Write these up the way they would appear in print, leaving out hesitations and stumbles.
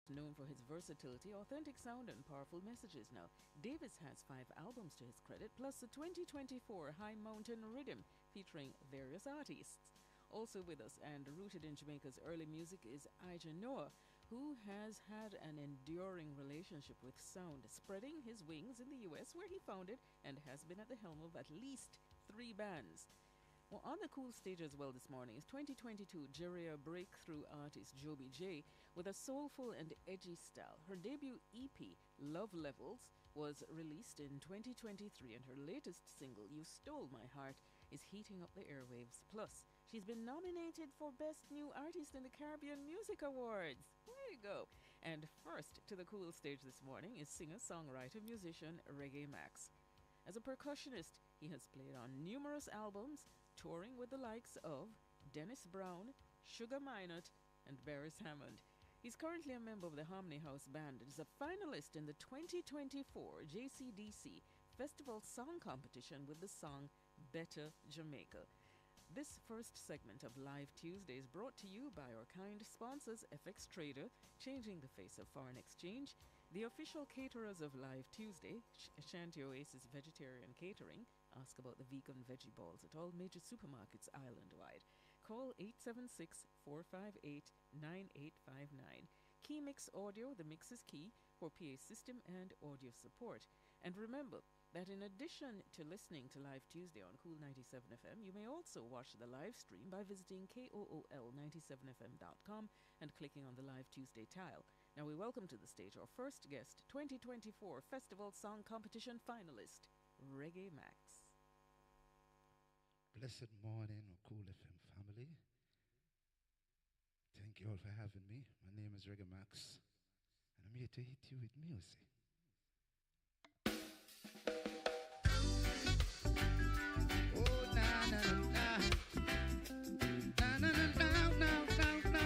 known for his versatility, authentic sound, and powerful messages. Now, Davis has 5 albums to his credit, plus the 2024 High Mountain Rhythm featuring various artists. Also with us and rooted in Jamaica's early music is Ija Noah, who has had an enduring relationship with sound, spreading his wings in the US, where he founded and has been at the helm of at least 3 bands. Well, on the KOOL stage as well this morning is 2022 Jeria breakthrough artist Joby J with a soulful and edgy style. Her debut EP, Love Levels, was released in 2023, and her latest single, You Stole My Heart, is heating up the airwaves. Plus, she's been nominated for Best New Artist in the Caribbean Music Awards. There you go. And first to the KOOL stage this morning is singer-songwriter musician Reggae Maxx. As a percussionist, he has played on numerous albums, touring with the likes of Dennis Brown, Sugar Minott, and Beres Hammond. He's currently a member of the Harmony House Band and is a finalist in the 2024 JCDC Festival Song Competition with the song Better Jamaica. This first segment of Live Tuesday is brought to you by our kind sponsors FX Trader, changing the face of foreign exchange, the official caterers of Live Tuesday, Ashanti Oasis Vegetarian Catering. Ask about the vegan veggie balls at all major supermarkets island-wide. Call 876-458-9859. Keymix Audio, the mix is key for PA system and audio support. And remember that in addition to listening to Live Tuesday on KOOL 97 FM, you may also watch the live stream by visiting KOOL97fm.com and clicking on the Live Tuesday tile. Now we welcome to the stage our first guest, 2024 Festival Song Competition finalist, Reggae Maxx. Blessed morning, KOOL FM family. Thank you all for having me. My name is Reggae Maxx, and I'm here to hit you with music. Oh, na na na, na na na na na na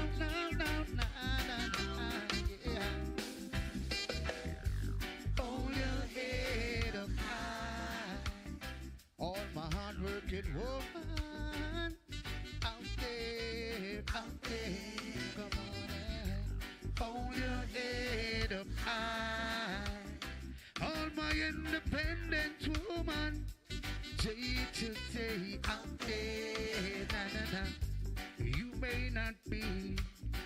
na na na, yeah. Hold your head up high, all my hard-working woman out there, come on and hold your head up high. All my independent woman, day to day out there, na na na. You may not be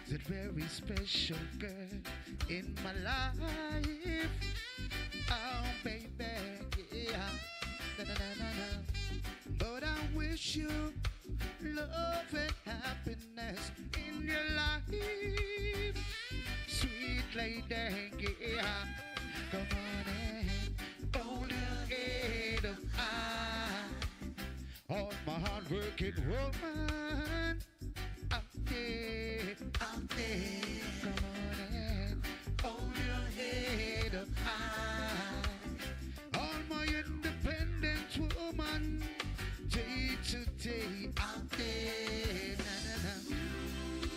that very special girl in my life, oh baby, yeah, na na na na na. But I wish you love and happiness in your life, sweet lady, yeah. Come on and hold your head up high. All my hard-working woman out there, come on and hold your head up high. All my independent woman, day to day out there, na na na.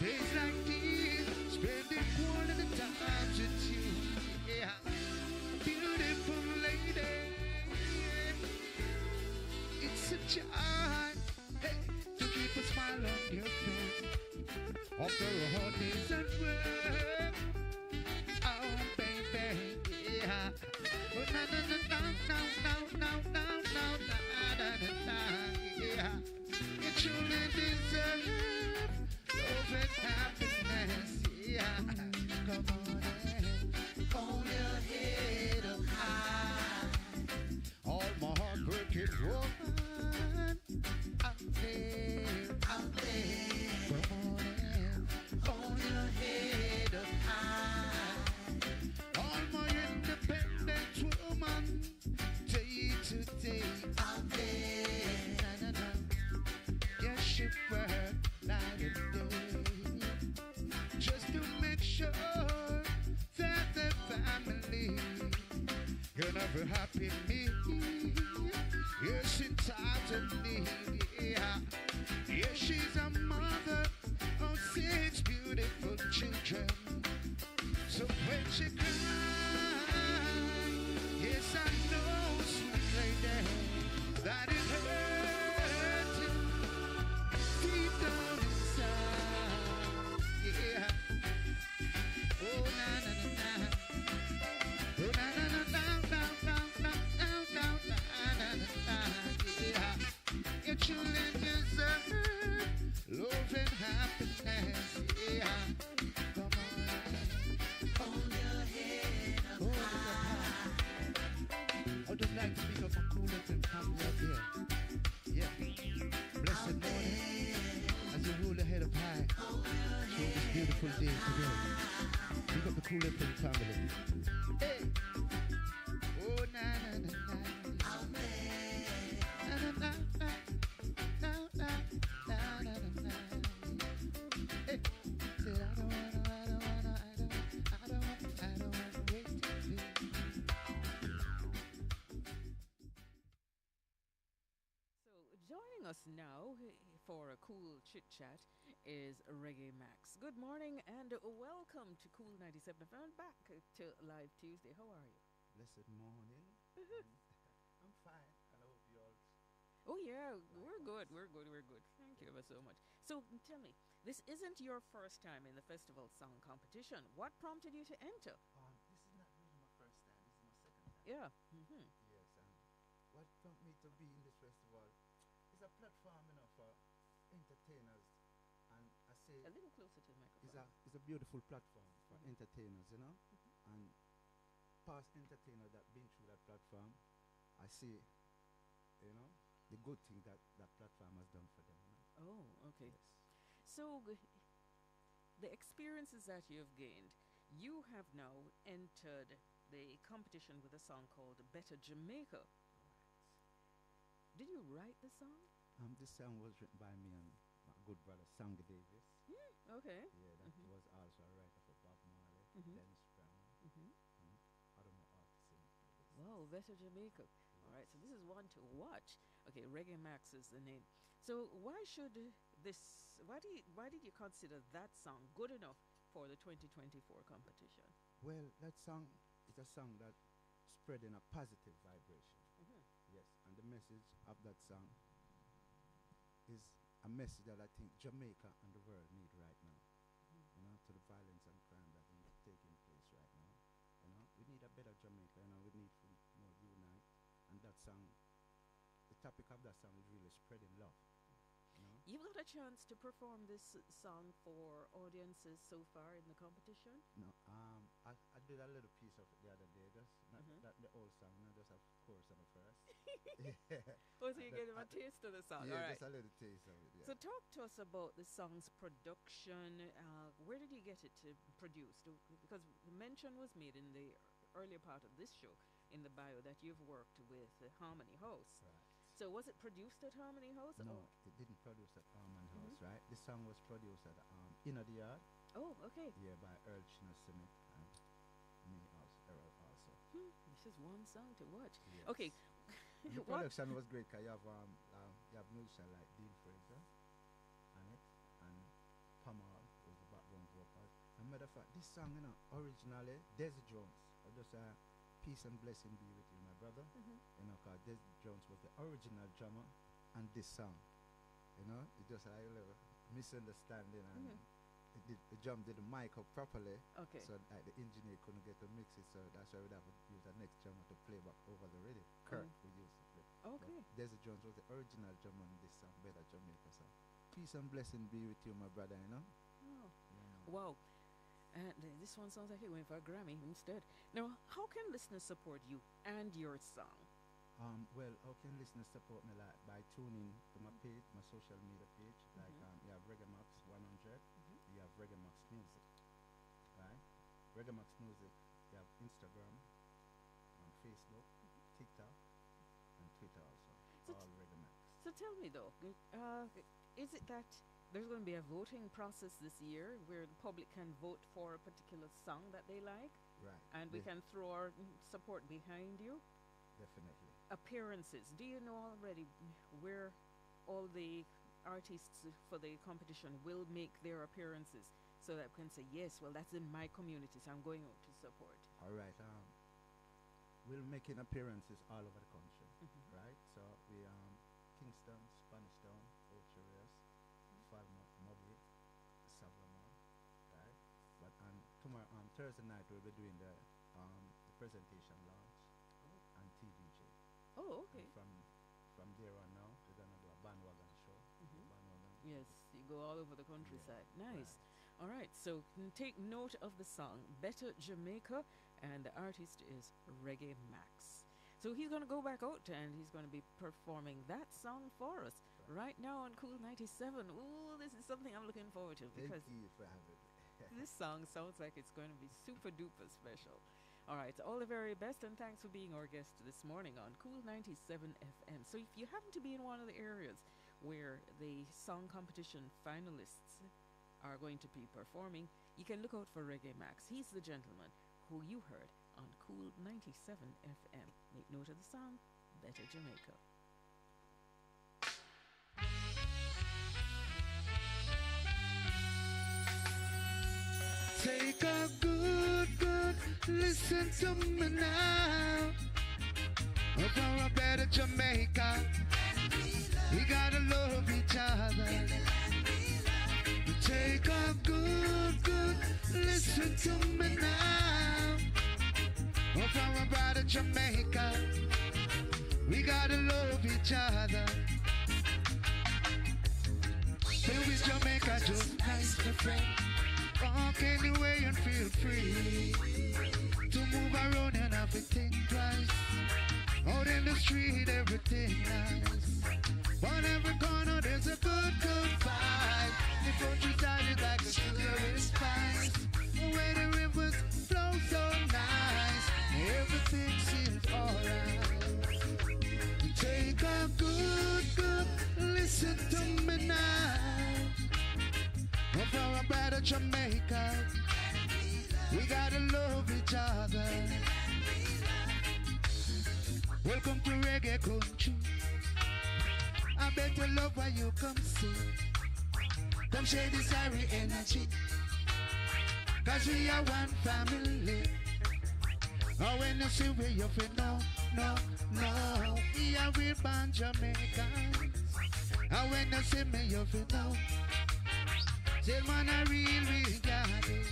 Days like these, spending quality time with you, yeah. Beautiful lady, it's a joy, hey, to keep a smile on your face after a hard day's at work. Oh baby, yeah. Oh na na na na na na na na na na, yeah. You truly deserve love and happiness, yeah. Come on and hold your head up high. All my hard-working woman out there, come on and hold your head up high. All my independent woman, day to day out there, na na na. Yes, she work night and day just to make sure that the family can have a happy meal. Yes, in times of need, yeah. Yes, she's a mother of 6 beautiful children. So when she cries, yes, I know, sweet lady, that it hurts deep down inside, yeah. Oh, na na beautiful day today. Pick up the Kool FM family. Hey! Oh, na na na na. Na na na na. Na na na na na. Hey! Said I don't wanna wait to be. So, joining us now for a cool chit chat is Reggae Maxx. Good morning and welcome to Kool 97 FM. Back to Live Tuesday. How are you? Blessed morning. I'm fine. And I hope you all. Oh, yeah, we're good. We're good. We're good. Thank you ever so much. So, tell me, this isn't your first time in the festival song competition. What prompted you to enter? This is not really my first time. This is my second time. Yeah. Yes, and what prompted me to be in this festival is a platform, for entertainers, and I say A little closer to the microphone. it's a beautiful platform for entertainers, and past entertainer that been through that platform, I see, the good thing that that platform has done for them. Oh, okay. Yes. So, the experiences that you've gained, you have now entered the competition with a song called Better Jamaica. Did you write the song? This song was written by me and my good brother Sanga Davis. Okay. Yeah, that was also a writer for Bob Marley, Dennis Brown, and other more artists in the business. Wow, Better Jamaica. All right, so this is one to watch. Okay, Reggae Maxx is the name. So why did you consider that song good enough for the 2024 competition? Well, that song is a song that spreading a positive vibration. Yes, and the message of that song is a message that I think Jamaica and the world need right now. To the violence and crime that is taking place right now. We need a better Jamaica. We need to more unite. And that song, the topic of that song is really spreading love. You've got a chance to perform this song for audiences so far in the competition? No, I did a little piece of it the other day. Just not the old song, just a chorus and a verse. Yeah. Oh, so you gave them a taste of the song. Yeah, all right. just a little taste of it. Yeah. So talk to us about the song's production. Where did you get it to produce? Because the mention was made in the earlier part of this show in the bio that you've worked with Harmony House. Right. So was it produced at Harmony House? No, or? it didn't produce at Harmony House, right? This song was produced at Inner the Yard. Oh, okay. Yeah, by Earl Chino Summit and me also, Earl also. This is one song to watch. Yes. Okay. The What? production was great because you have musicians like Dean Fraser on it, and Pamal was the background vocals. As a matter of fact, this song, originally, Desi Jones, just peace and blessing be with you, my brother. Because Desi Jones was the original drummer and this song. It just like a little misunderstanding, and the drum didn't mic up properly. Okay. So the engineer couldn't get to mix it, so that's why we'd have to use the next drummer to play back over the rhythm. Kurt we used to play. Okay. But Desi Jones was the original drummer in this song, Better Jamaica song. Peace and blessing be with you, my brother, Oh. Yeah. Wow. And this one sounds like it went for a Grammy instead. Now, how can listeners support you and your song? Well, how can listeners support me by tuning to my page, my social media page? Like you have Reggae Maxx 100, you have Reggae Maxx Music, right? Reggae Maxx Music, you have Instagram, Facebook, TikTok, and Twitter also. So all Reggae Maxx. So tell me though, is it that there's going to be a voting process this year where the public can vote for a particular song that they like? Right. And we can throw our support behind you? Definitely. Appearances. Do you know already where all the artists for the competition will make their appearances so that we can say, yes, well, that's in my community, so I'm going out to support? All right. We're making appearances all over the country, right? So we Kingston, Spanish Town, Old Cheerios, Falmouth, Mowbray, Savannah, right? But on tomorrow, on Thursday night, we'll be doing the presentation launch and TVJ. Oh, okay. And from there on now, we're gonna do a bandwagon show. Bandwagon. Yes, you go all over the countryside. Yeah, Nice. All right, so take note of the song Better Jamaica, and the artist is Reggae Maxx. So he's going to go back out and he's going to be performing that song for us right now on Kool 97. Ooh, this is something I'm looking forward to because Thank you for having me. This song sounds like it's going to be super duper special. All right, all the very best, and thanks for being our guest this morning on Cool 97 FM. So, if you happen to be in one of the areas where the song competition finalists are going to be performing, you can look out for Reggae Maxx. He's the gentleman who you heard on Cool 97 FM. Make note of the song, Better Jamaica. Take a good listen to me now. For a better Jamaica, we gotta love each other. Take a good listen to me now. For a better Jamaica, we gotta love each other. Feel with Jamaica just nice to friend. Walk anyway and feel free to move around and have to think twice. Out in the street, everything nice. On every corner, there's a good vibe. The countryside is like a sugar spice. Where the rivers flow so nice, everything seems alright. Take a good listen to me now. For a better Jamaica, we gotta love each other. Welcome to Reggae Country. I bet you love why you come see. Come share this airy energy, 'cause we are one family. Oh, when you see we you feel no. We are real born Jamaicans. Oh, when you see me you feel no. Say man a real got it.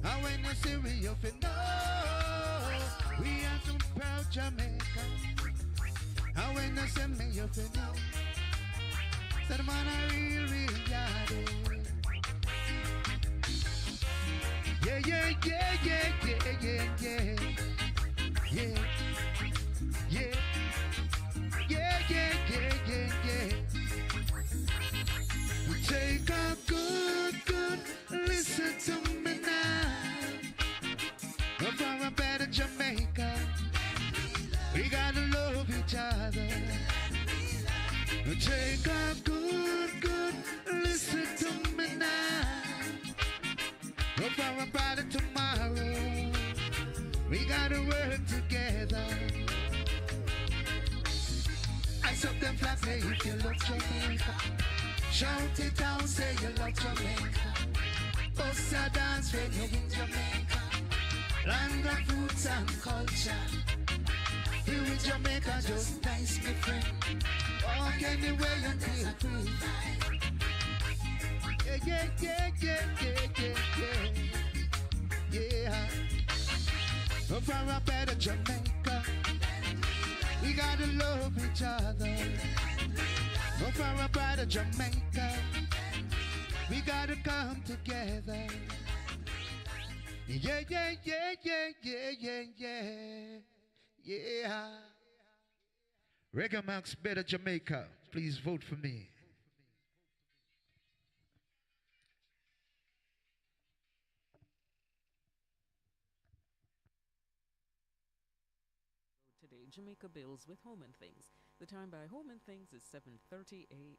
And when you see we you feel no. We are some proud Jamaicans. And when you see me you feel no. Say man a real got it. Yeah. Take a good listen to me now. For a better Jamaica, we gotta love each other. Take a good listen to me now. For a better tomorrow, we gotta work together. I up them flags, say if you love Jamaica. Shout it out, say you love Jamaica. Bust a dance when you're in Jamaica. Land of roots and culture. Feel with Jamaica, just nice, my friend. Walk anywhere and feel free. Yeah. For a better Jamaica, we gotta love each other. For a better Jamaica, we gotta come together. Yeah. Reggae Maxx Better Jamaica, please vote for me. Today, Jamaica Bills with Home and Things. The time by Home and Things is 7:30 a.m.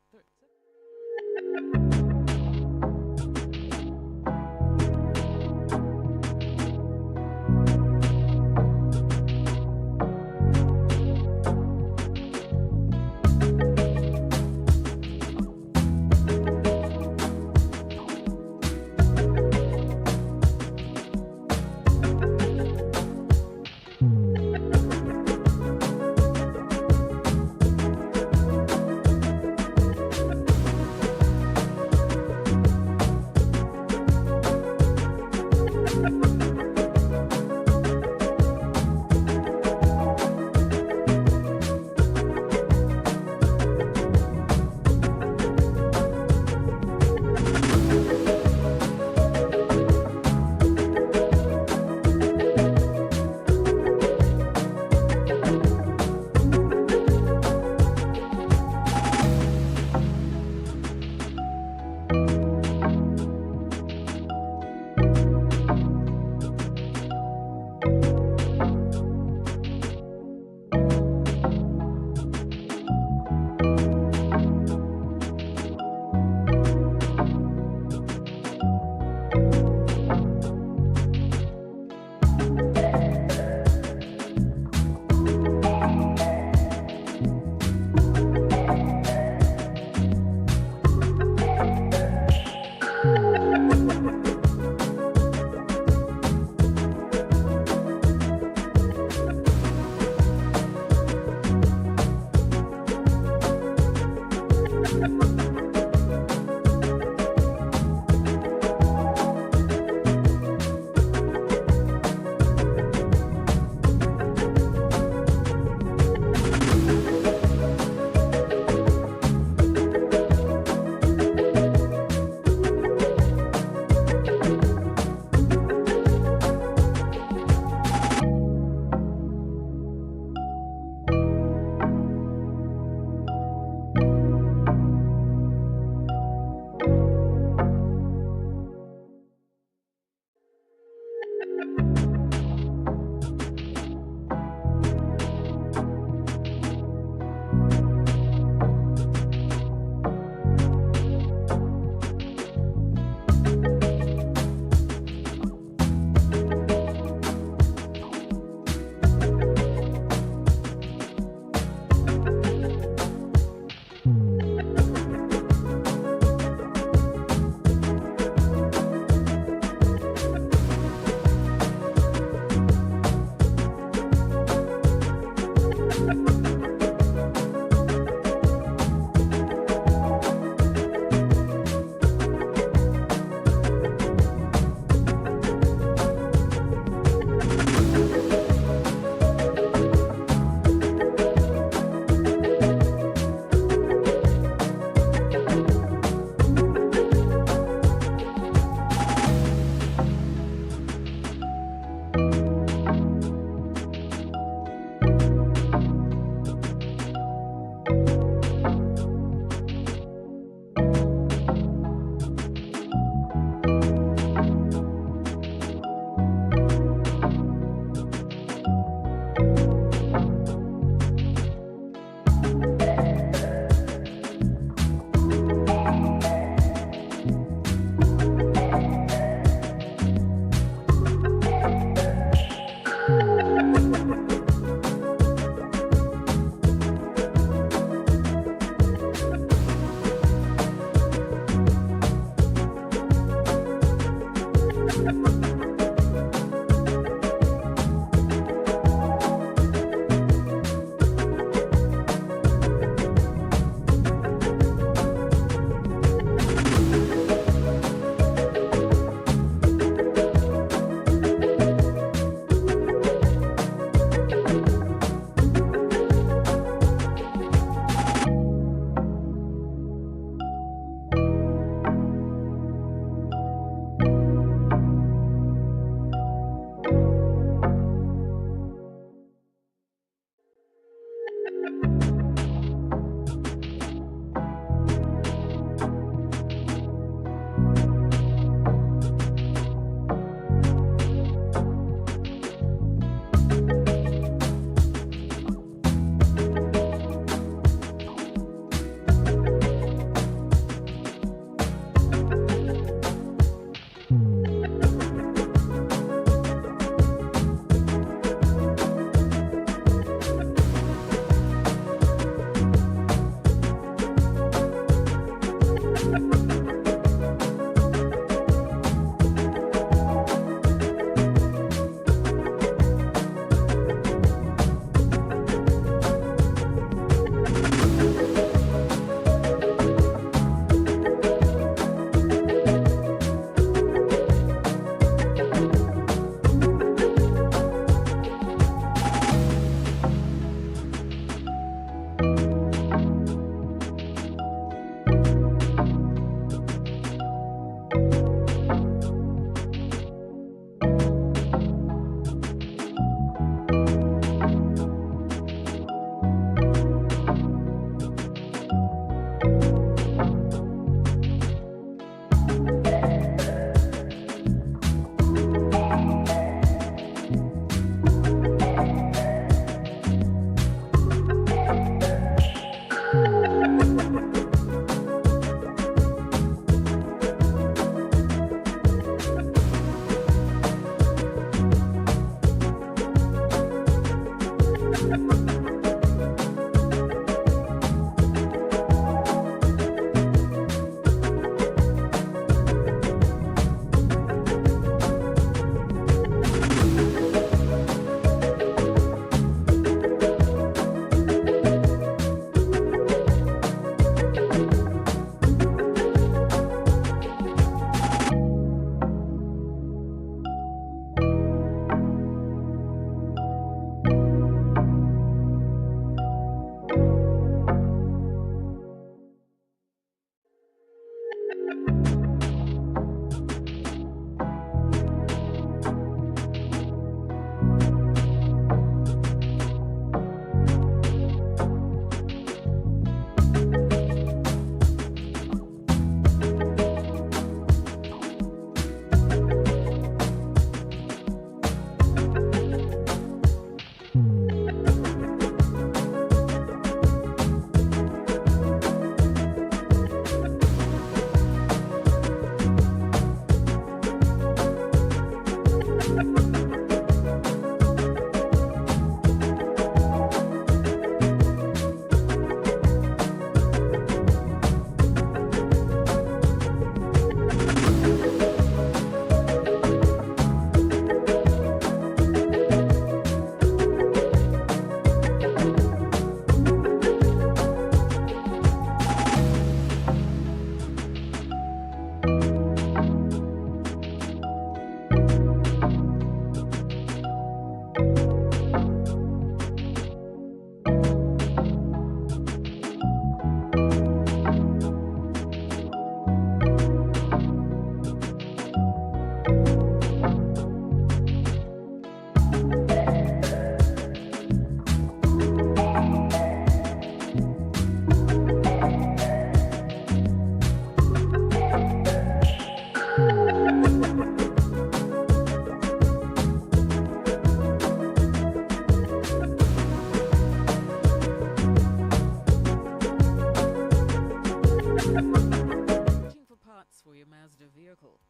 for your Mazda vehicle.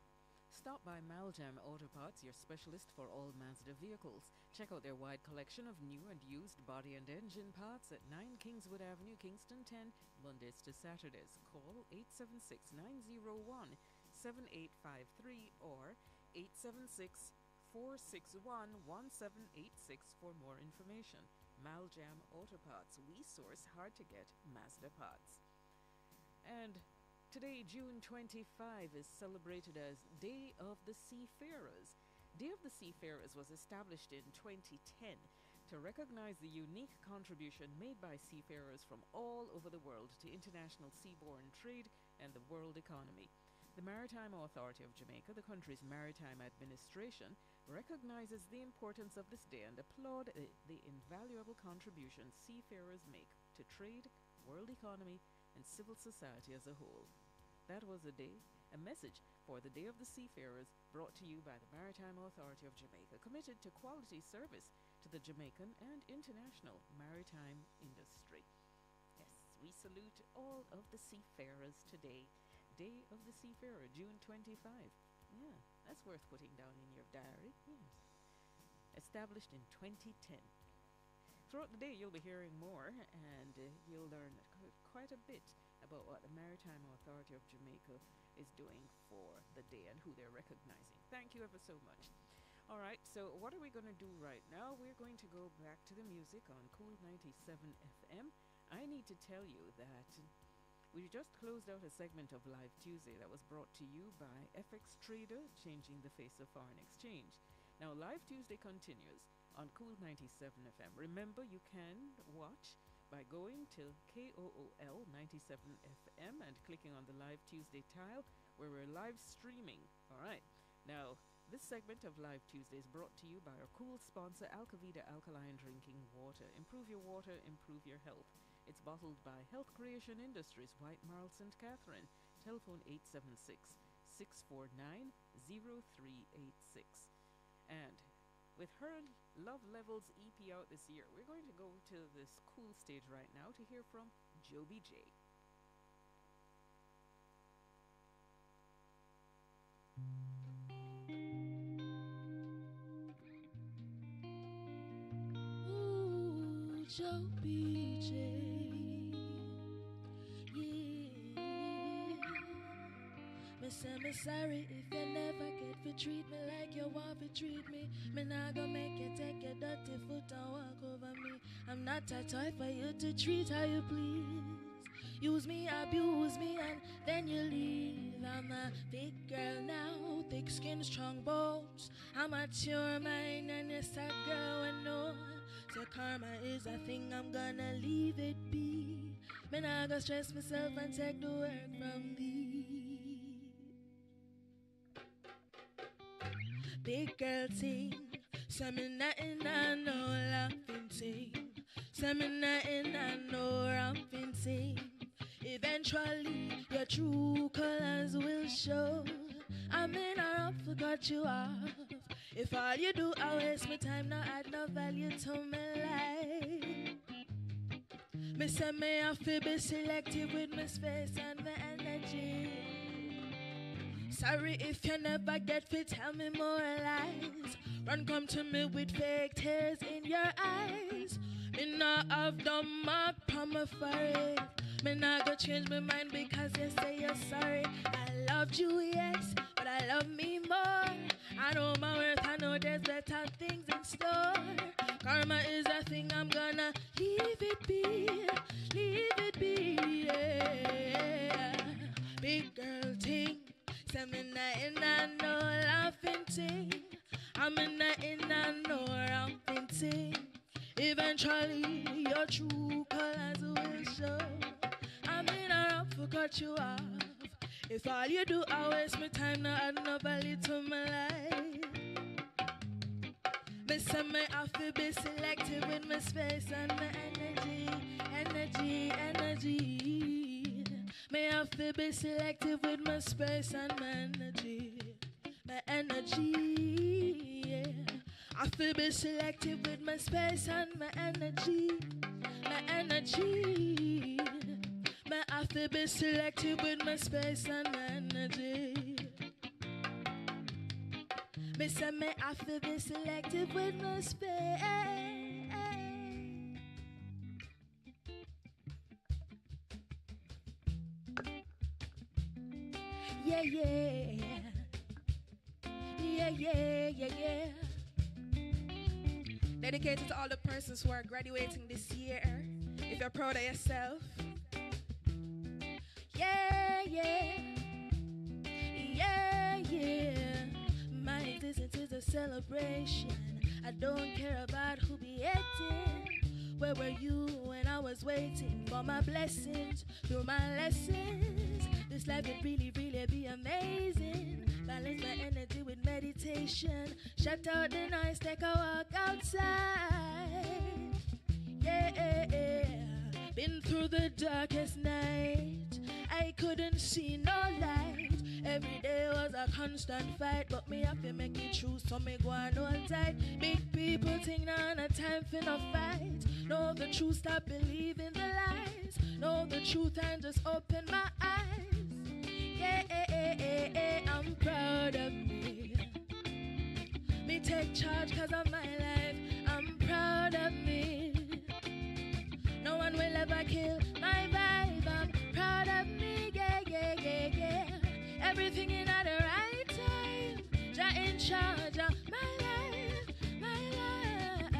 Stop by Maljam Auto Parts, your specialist for all Mazda vehicles. Check out their wide collection of new and used body and engine parts at 9 Kingswood Avenue, Kingston 10, Mondays to Saturdays. Call 876-901-7853 or 876-461-1786 for more information. Maljam Auto Parts. We source hard-to-get Mazda parts. And today, June 25, is celebrated as Day of the Seafarers. Day of the Seafarers was established in 2010 to recognize the unique contribution made by seafarers from all over the world to international seaborne trade and the world economy. The Maritime Authority of Jamaica, the country's maritime administration, recognizes the importance of this day and applaud the invaluable contributions seafarers make to trade, world economy, and civil society as a whole. That was a message for the Day of the Seafarers, brought to you by the Maritime Authority of Jamaica, committed to quality service to the Jamaican and international maritime industry. Yes, we salute all of the seafarers today. Day of the Seafarer, June 25. Yeah, that's worth putting down in your diary. Yes. Established in 2010. Throughout the day, you'll be hearing more, and you'll learn quite a bit about what the Maritime Authority of Jamaica is doing for the day and who they're recognizing. Thank you ever so much. All right, so what are we going to do right now? We're going to go back to the music on KOOL 97 FM. I need to tell you that we just closed out a segment of Live Tuesday that was brought to you by FX Trader, changing the face of foreign exchange. Now, Live Tuesday continues on KOOL 97 FM. Remember, you can watch by going to KOOL 97 FM and clicking on the Live Tuesday tile where we're live streaming. All right. Now, this segment of Live Tuesday is brought to you by our KOOL sponsor, Alkavida Alkaline Drinking Water. Improve your water, improve your health. It's bottled by Health Creation Industries, White Marl, St. Catherine. Telephone 876-649-0386. And with her Love Levels EP out this year, we're going to go to this KOOL stage right now to hear from Joby J. Ooh, Joby J. Yeah. Me say me sorry if you never get to treat me like you want to treat me. Me nah go make you take your dirty foot and walk over me. I'm not a toy for you to treat how you please. Use me, abuse me, and then you leave. I'm a big girl now, thick skin, strong bones. I'm a mature mind, and yes, a girl I know. So karma is a thing, I'm gonna leave it be. Me nah go stress myself and take the work from thee. Big girl thing, say me nothing I know laughing thing. Say me nothing I know ramping thing. Eventually your true colors will show. I may not have forgot you off. If all you do I waste my time, not add no value to my life. Me say me have to be selective with my space and my energy. Sorry if you never get fit, tell me more lies. Run come to me with fake tears in your eyes. Me not have done my promise for it. Me not go change my mind because you say you're sorry. I loved you, yes, but I love me more. I know my worth, I know there's better things in store. Karma is a thing, I'm gonna leave it be. Leave it be, yeah. Big girl thing. Say me nothing I know laughing thing. I'm in nothing I know ramping thing. Eventually your true colors will show. I mean I don't forgot you off. If all you do I waste my time, not add no value to my life. Me say me have to be selective with my space and my energy. Me have to be selective with my space and my energy, yeah. I feel be selective with my space and my energy. may I have to be selective with my space and my energy. Me say me have to be selective with my space. Yeah, yeah. Yeah, yeah, yeah, yeah. Dedicated to all the persons who are graduating this year. If you're proud of yourself. Yeah, yeah. Yeah, yeah. My existence is a celebration. I don't care about who be hating. Where were you when I was waiting for my blessings through my lessons? This life would really, really be amazing. Balance my energy with meditation. Shut out the noise, take a walk outside. Yeah, been through the darkest night. I couldn't see no light. Every day was a constant fight, but me have to make it true, so me go on all tight. Big people think now no time for no fight. Know the truth, stop believing the lies. Know the truth and just open my eyes. Yeah, I'm proud of me. Me take charge cause of my life. I'm proud of me. No one will ever kill my vibe. I'm proud of me, yeah, yeah, yeah, yeah. Everything in at the right time. Jah in charge of my life, my life.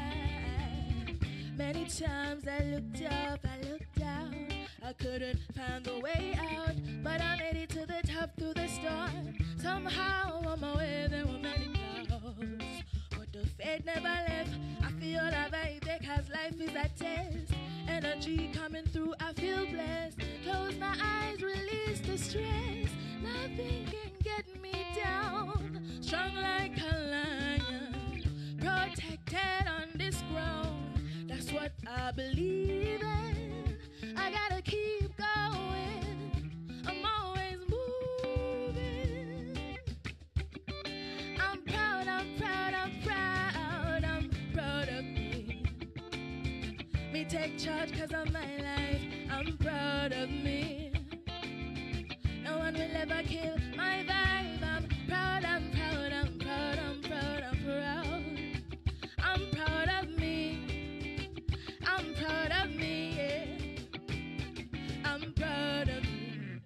Many times I looked up, I looked down. I couldn't find the way out, but I made it to the top through the storm. Somehow on my way there were many clouds, but the fate never left. I feel a vibe because life is a test. Energy coming through, I feel blessed. Close my eyes, release the stress. Nothing can get me down. Strong like a lion, protected on this ground. That's what I believe in. I gotta keep going. I'm always moving. I'm proud, I'm proud, I'm proud. I'm proud of me. Me take charge cause of my life. I'm proud of me. No one will ever kill my vibe. I'm proud, I'm proud, I'm proud, I'm proud, I'm proud. I'm proud of me. I'm proud of me, yeah. I'm proud of me.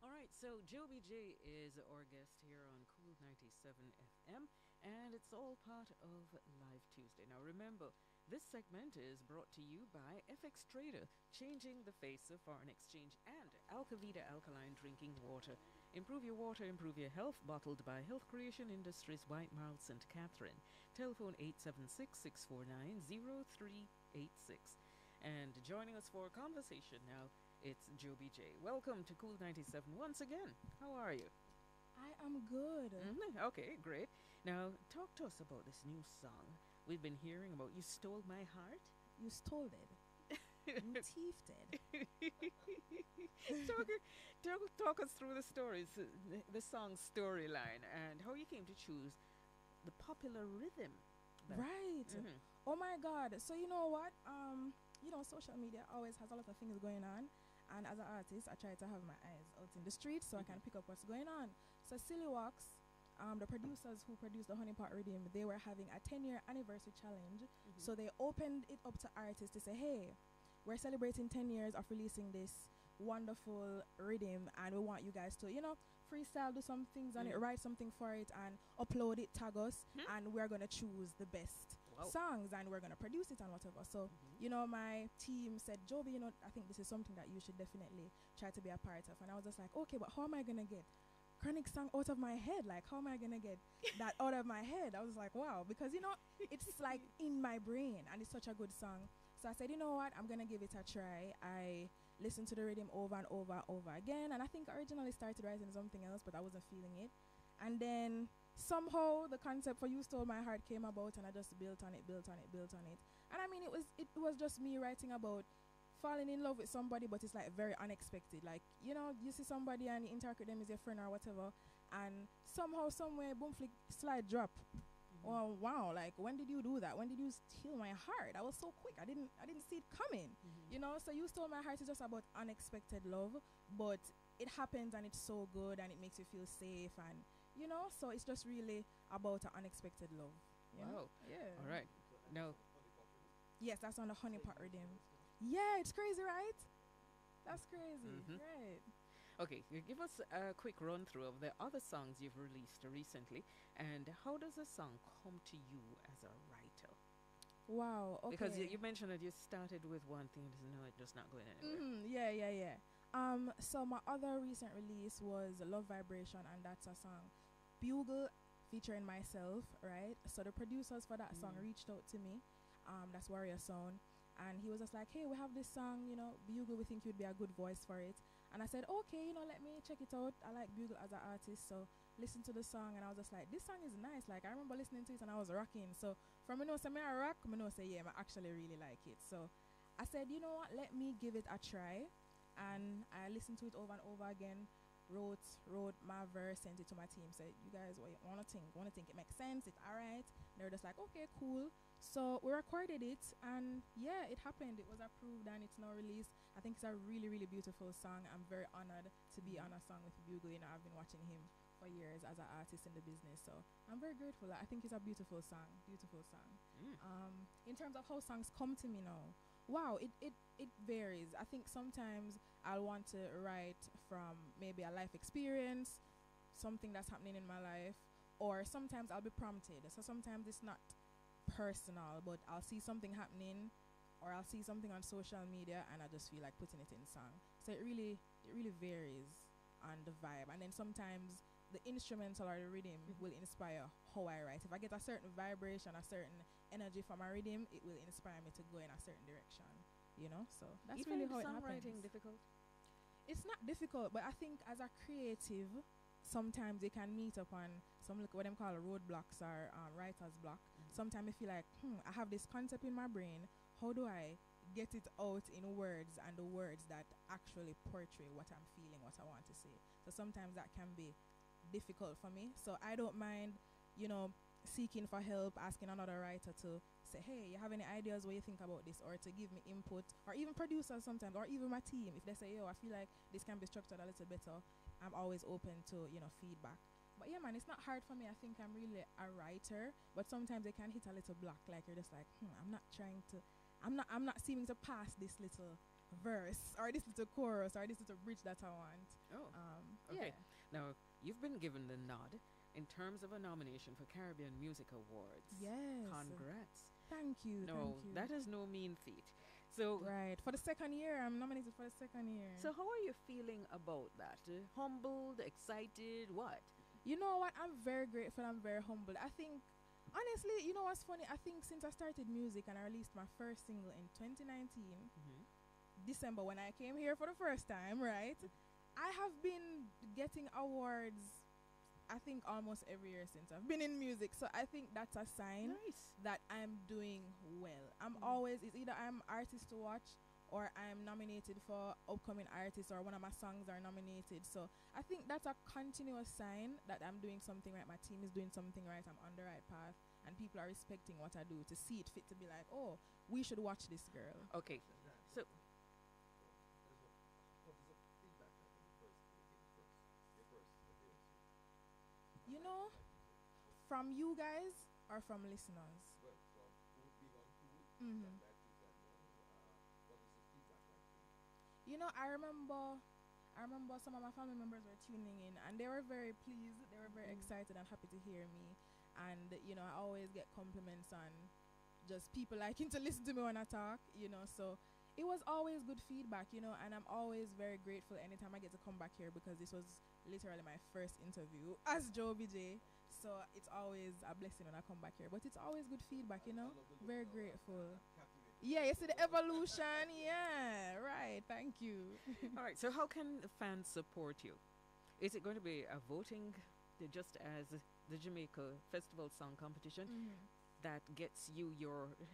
All right, so Joby J is our guest here on Cool 97 FM, and it's all part of Live Tuesday. Now remember, this segment is brought to you by FX Trader, changing the face of foreign exchange, and Alkavida Alkaline drinking water. Improve your water, improve your health, bottled by Health Creation Industries, White Marl, St. Catherine. Telephone 876-649-0386. And joining us for a conversation now, it's Joby J. Welcome to Cool 97 once again. How are you? I am good. Okay, great. Now, talk to us about this new song we've been hearing about. You Stole My Heart? You stole it. You thiefed it. talk us through the stories, the song's storyline, and how you came to choose the popular rhythm. Right. Oh my God. So you know what? Social media always has a lot of things going on. And as an artist, I try to have my eyes out in the streets so I can pick up what's going on. So Silly Walks, the producers who produced the Honeypot Rhythm, they were having a 10-year anniversary challenge. So they opened it up to artists to say, hey, we're celebrating 10 years of releasing this wonderful rhythm, and we want you guys to, freestyle, do some things on it, write something for it, and upload it, tag us, and we're going to choose the best songs, and we're going to produce it and whatever. So, my team said, Joby, I think this is something that you should definitely try to be a part of. And I was just like, okay, but how am I going to get Chronic song out of my head? Like, how am I going to get that out of my head? I was like, wow, because, it's like in my brain, and it's such a good song. So I said, you know what, I'm going to give it a try. I listened to the rhythm over and over and over again, and I think I originally started writing something else, but I wasn't feeling it. And then somehow the concept for You Stole My Heart came about, and I just built on it. And I mean, it was just me writing about falling in love with somebody, but it's like very unexpected. Like, you see somebody and you interact with them as your friend or whatever, and somehow, somewhere, boom, flick, slide, drop. oh wow, like when did you do that? When did you steal my heart? I was so quick. I didn't see it coming. You know, so You Stole My Heart is just about unexpected love, but it happens and it's so good and it makes you feel safe, and you know, so it's just really about an unexpected love. You know? Yeah. All right. Now, Yes, that's on the honeypot rhythm. Yeah, it's crazy, right? That's crazy. Right. okay, you give us a quick run through of the other songs you've released recently, and how does a song come to you as a writer? Wow. Okay. Because you mentioned that you started with one thing, no, it's just not going anywhere. Yeah. So my other recent release was Love Vibration, and that's a song, Bugle featuring myself, right? So the producers for that song reached out to me. That's Warrior Sound, and he was just like, "Hey, we have this song, you know, Bugle. We think you'd be a good voice for it." And I said, "Okay, you know, let me check it out. I like Bugle as an artist, so listen to the song." And I was just like, "This song is nice. Like I remember listening to it and I was rocking." So from me know say me a rock, me know say yeah, I actually really like it. So I said, you know what, let me give it a try, and I listened to it over and over again. Wrote my verse, sent it to my team, said, "You guys, what you wanna think? It makes sense? It's alright?" They were just like, "Okay, cool." So we recorded it, and yeah, it happened. It was approved, and it's now released. I think it's a really, really beautiful song. I'm very honored to be on a song with Bugle. You know, I've been watching him for years as an artist in the business, so I'm very grateful. I think it's a beautiful song. Beautiful song. In terms of how songs come to me now, wow, it varies. I think sometimes I'll want to write from maybe a life experience, something that's happening in my life, or sometimes I'll be prompted. So sometimes it's not personal, but I'll see something happening, or I'll see something on social media, and I just feel like putting it in song. So it really varies on the vibe. And then sometimes the instrumental or the rhythm will inspire how I write. If I get a certain vibration, a certain energy from a rhythm, it will inspire me to go in a certain direction. You know, so that's You really find how it happens. songwriting difficult? It's not difficult, but I think as a creative, sometimes they can meet up on some what them call roadblocks or writer's block. Sometimes I feel like, I have this concept in my brain. How do I get it out in words, and the words that actually portray what I'm feeling, what I want to say? So sometimes that can be difficult for me. So I don't mind, you know, seeking for help, asking another writer to say, "Hey, you have any ideas what you think about this?" Or to give me input, or even producers sometimes, or even my team. If they say, "Yo, I feel like this can be structured a little better," I'm always open to, you know, feedback. But yeah, man, it's not hard for me. I think I'm really a writer, but sometimes they can hit a little block. Like you're just like, I'm not seeming to pass this little verse, or this little chorus, or this little bridge that I want. Oh, Yeah. okay. Now, you've been given the nod in terms of a nomination for Caribbean Music Awards. Yes. Congrats. Thank you. No, thank you. that is no mean feat. So, Right. For the second year, I'm nominated for the second year. so how are you feeling about that? Humbled, excited, what? You know what? I'm very grateful. I'm very humbled. I think, honestly, you know what's funny? I think since I started music and I released my first single in 2019, December, when I came here for the first time, right? I have been getting awards, I think, almost every year since I've been in music. So I think that's a sign Nice. that I'm doing well. I'm always, it's either I'm artist to watch, or I'm nominated for upcoming artists, or one of my songs are nominated. So I think that's a continuous sign that I'm doing something right. My team is doing something right. I'm on the right path, and people are respecting what I do, to see it fit to be like, "Oh, we should watch this girl." Okay. So, You know, from you guys or from listeners? You know, I remember some of my family members were tuning in, and they were very pleased. They were very excited and happy to hear me. And you know, I always get compliments on just people liking to listen to me when I talk. You know, so it was always good feedback. You know, and I'm always very grateful anytime I get to come back here, because this was literally my first interview as Joby J. So it's always a blessing when I come back here. But it's always good feedback. You know, very grateful. Yeah, you see the evolution. Yeah, right. Thank you. all right. So, how can the fans support you? Is it going to be a voting, just as the Jamaica Festival Song Competition, that gets you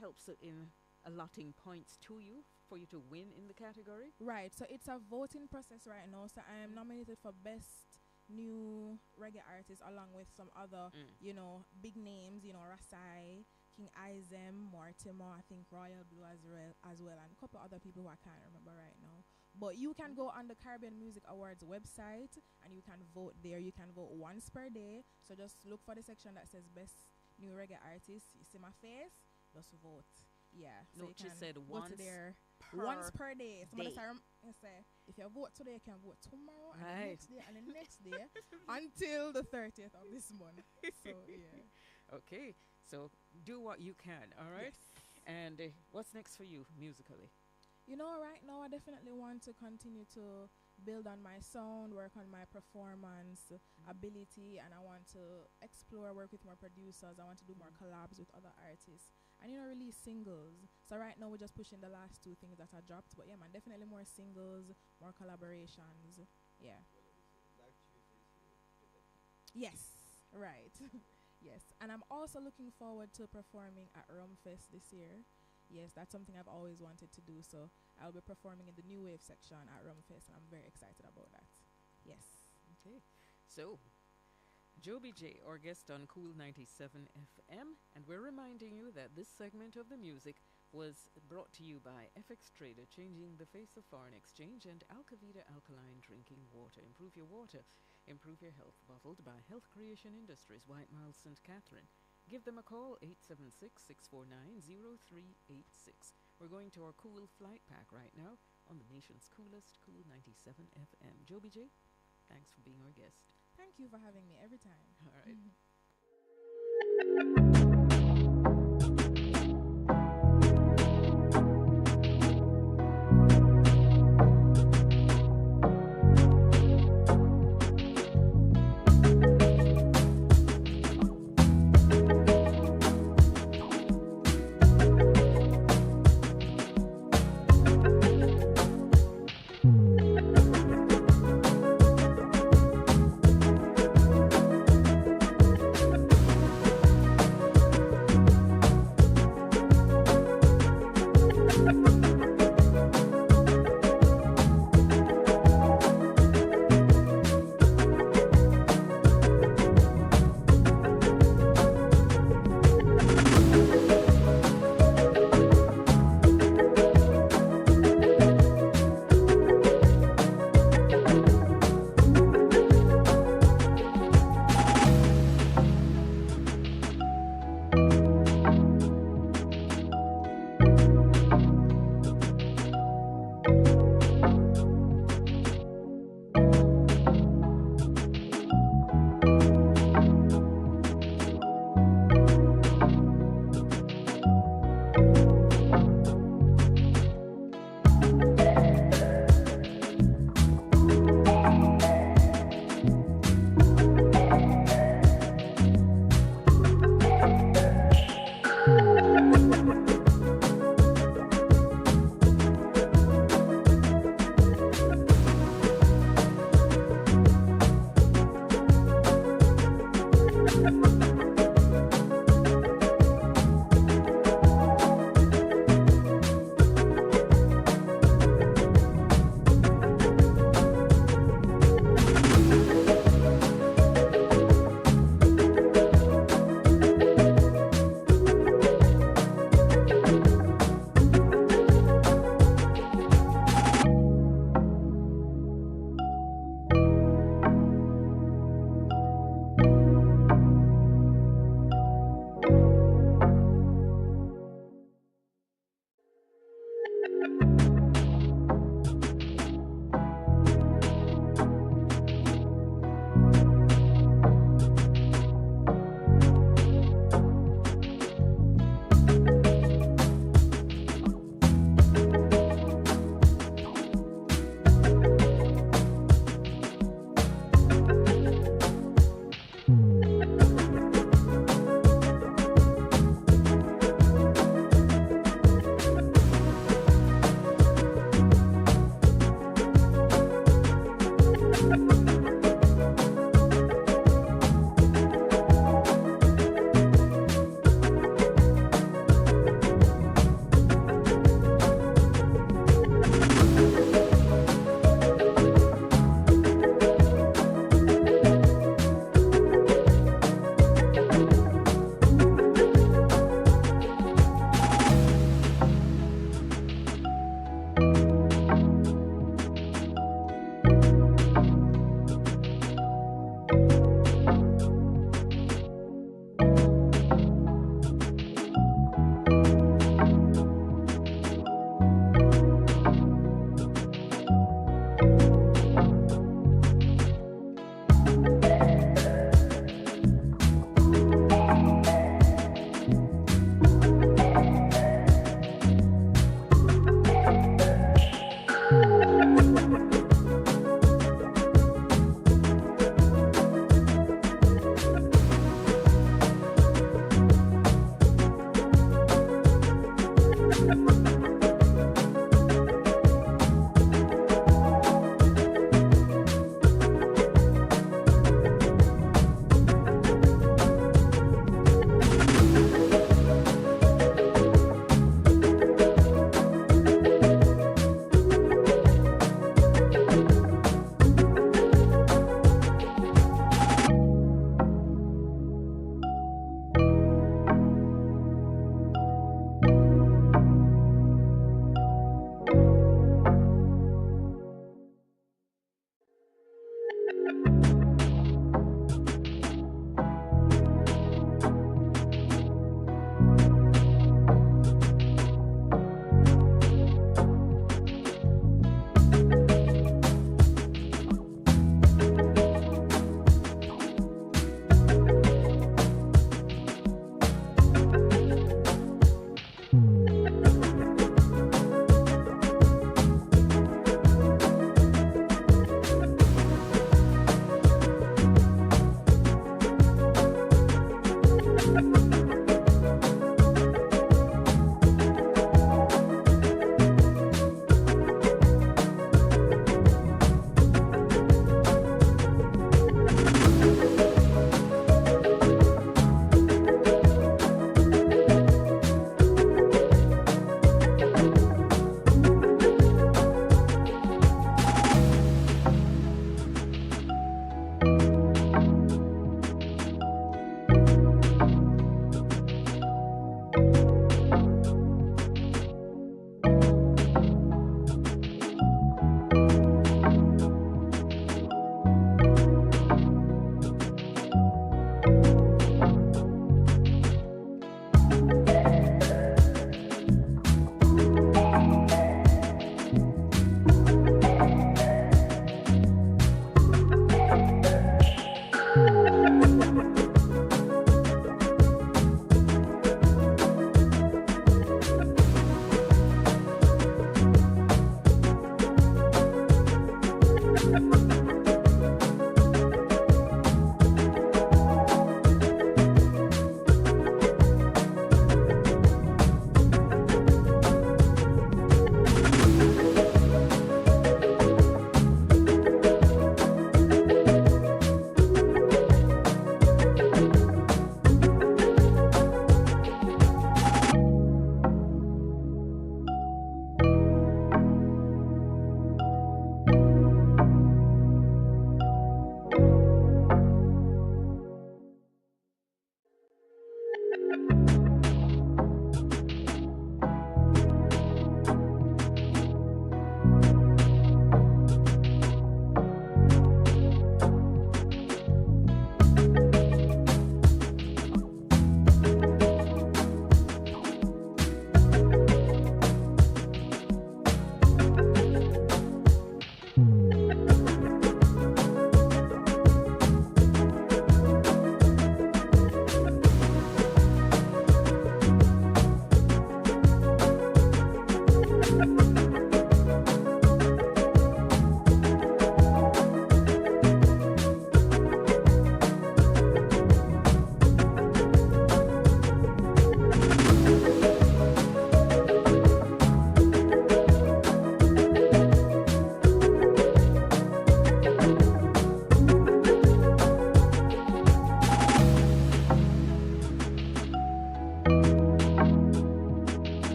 helps in allotting points to you for you to win in the category? Right. So it's a voting process right now. So I am nominated for best new reggae artists along with some other, big names, Rasai, King Izem, Mortimer, I think Royal Blue as well, and a couple other people who I can't remember right now. But you can go on the Caribbean Music Awards website and you can vote there. You can vote once per day. So just look for the section that says Best New Reggae Artist. You see my face? Just vote. Yeah. So No, she said once there per once per day. So day. I say if you vote today, you can vote tomorrow and the Right. next day and the next day until the 30th of this month. So yeah. Okay, so do what you can, all right? Yes. And what's next for you musically? Right now I definitely want to continue to build on my sound, work on my performance ability, and I want to explore, work with more producers. I want to do more collabs with other artists and release singles. So right now we're just pushing the last two things that I dropped, but yeah man, definitely more singles, more collaborations. Yeah. Yes, right. Yes, and I'm also looking forward to performing at Rumfest this year. Yes, that's something I've always wanted to do. So I'll be performing in the New Wave section at Rumfest, and I'm very excited about that. Yes. Okay, so Joby J, our guest on Kool 97 FM, and we're reminding you that this segment of the music was brought to you by FX Trader, changing the face of foreign exchange, and Alkavida Alkaline drinking water. Improve your water, improve your health. Bottled by Health Creation Industries, White Mile, St. Catherine. Give them a call, 876-649-0386. We're going to our Kool flight pack right now on the nation's coolest Kool 97 FM. Joby J, thanks for being our guest. Thank you for having me every time. All right.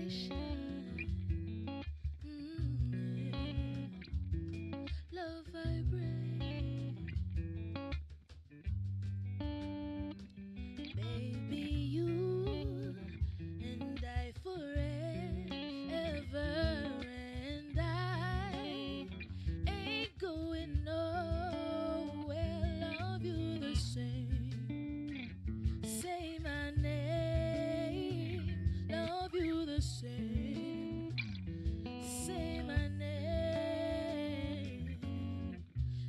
vibration. Love vibrate. Baby, you and I forever, and I ain't going nowhere. Love you the same. Say my name. Love you the same. Say my name.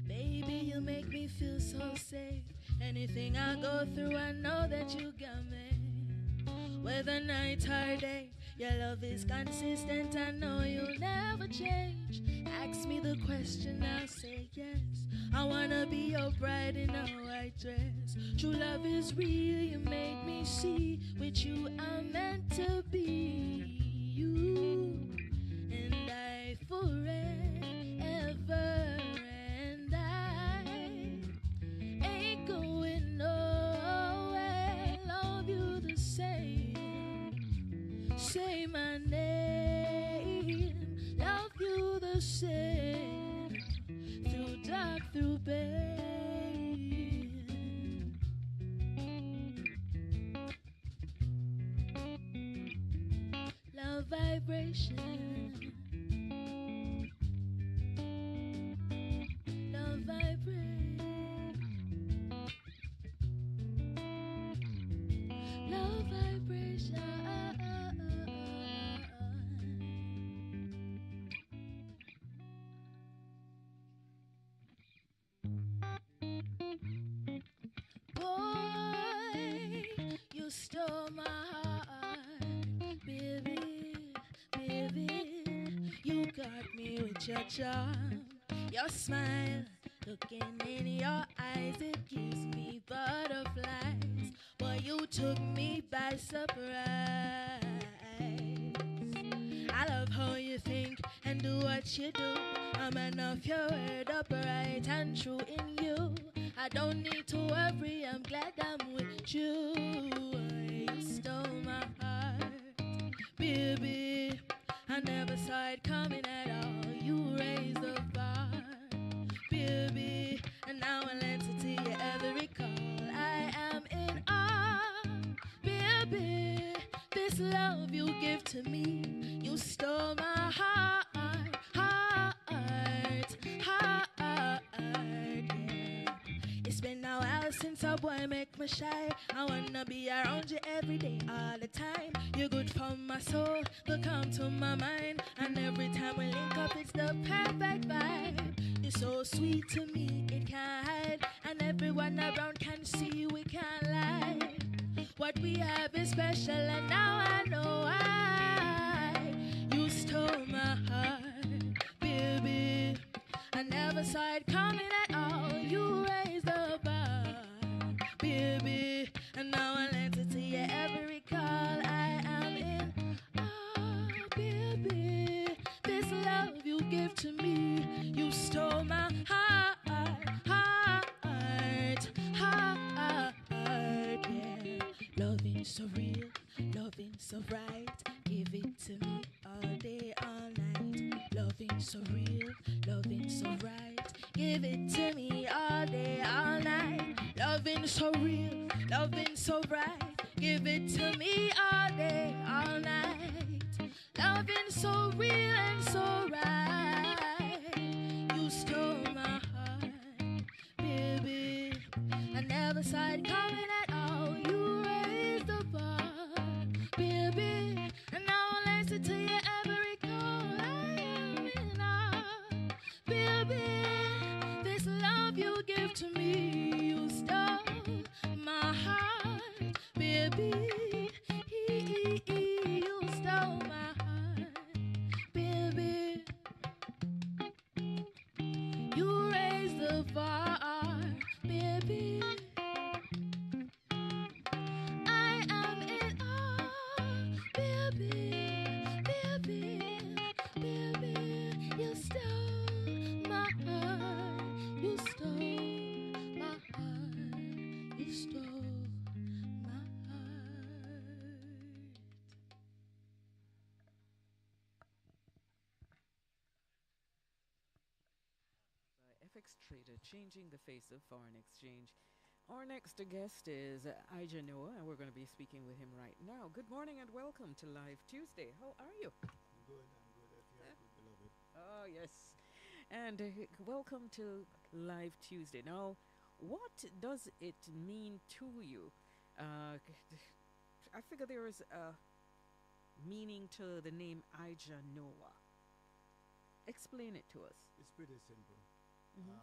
Baby, you make me feel so safe. Anything I go through, I know that you got me. Whether night or day, your love is consistent. I know you'll never change. Ask me the question, I'll say yes. I wanna be your bride in a white dress. True love is real, you make me see. With you, I'm meant to be. You and I forever, and I ain't going nowhere. Love you the same. Say my name. Love you the same. Through dark, through pain. Love vibration. Love vibrate. Love vibration. Boy, you stole my heart, baby, baby. You got me with your charm, your smile, looking in your eyes, it gives me butterflies. Boy, you took me by surprise. I love how you think and do what you do. I'm enough your word, upright and true in you. I don't need to worry, I'm glad I'm with you. You stole my heart, baby. I never saw it coming at all. You raised the bar, baby. And now I'll answer to your every call. I am in awe, baby. This love you give to me, you stole my heart, heart, heart, yeah. It's been a while since a boy make me shy. I wanna be around you every day, all the time. You're good for my soul, the calm to my mind. And every time we link up, it's the perfect vibe. You're so sweet to me, it can't hide. And everyone around can see we can't lie. What we have is special, and now I know why. You stole my heart, baby. I never saw it coming at all. You raised the bar, baby. And now I'll answer to your every call. I am in awe, baby. This love you give to me, you stole my heart, heart, heart, yeah. Loving so real, loving so right. Give it to me all day, all night. Loving so real, loving so right. Give it to me all day, all night. Loving so real, loving so right. Give it to me all day, all night. Loving so real and so right. You stole my heart, baby. I never saw it coming at all. You raised the bar, baby. And now I'll answer to your every call. I am in awe, baby. This love you give to me, you stole my heart, baby. You stole my heart, baby. You raised the bar, baby. I am in awe, baby, baby, baby. You stole my heart, you stole my changing the face of foreign exchange. Our next guest is Ija Noah, and we're going to be speaking with him right now. Good morning and welcome to Live Tuesday. How are you? I'm good. If you're good, beloved. Oh, yes. And welcome to Live Tuesday. Now, what does it mean to you? I figure there is a meaning to the name Ija Noah. Explain it to us. It's pretty simple. Mhm.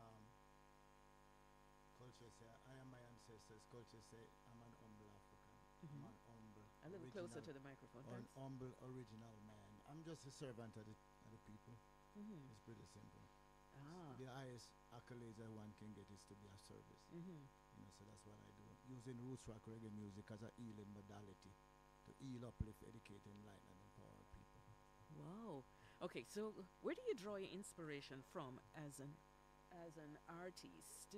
Culture say, I am my ancestors. Culture say, I'm an humble African. Mhm. I'm an humble, A little closer to the microphone, an thanks. humble original man. I'm just a servant of the people. Mhm. It's pretty simple. Ah. The highest accolades that one can get is to be a service. Mhm. So that's what I do. Using roots rock reggae music as a healing modality to heal, uplift, educate, enlighten, and empower people. Wow. Okay, so where do you draw your inspiration from as an artist?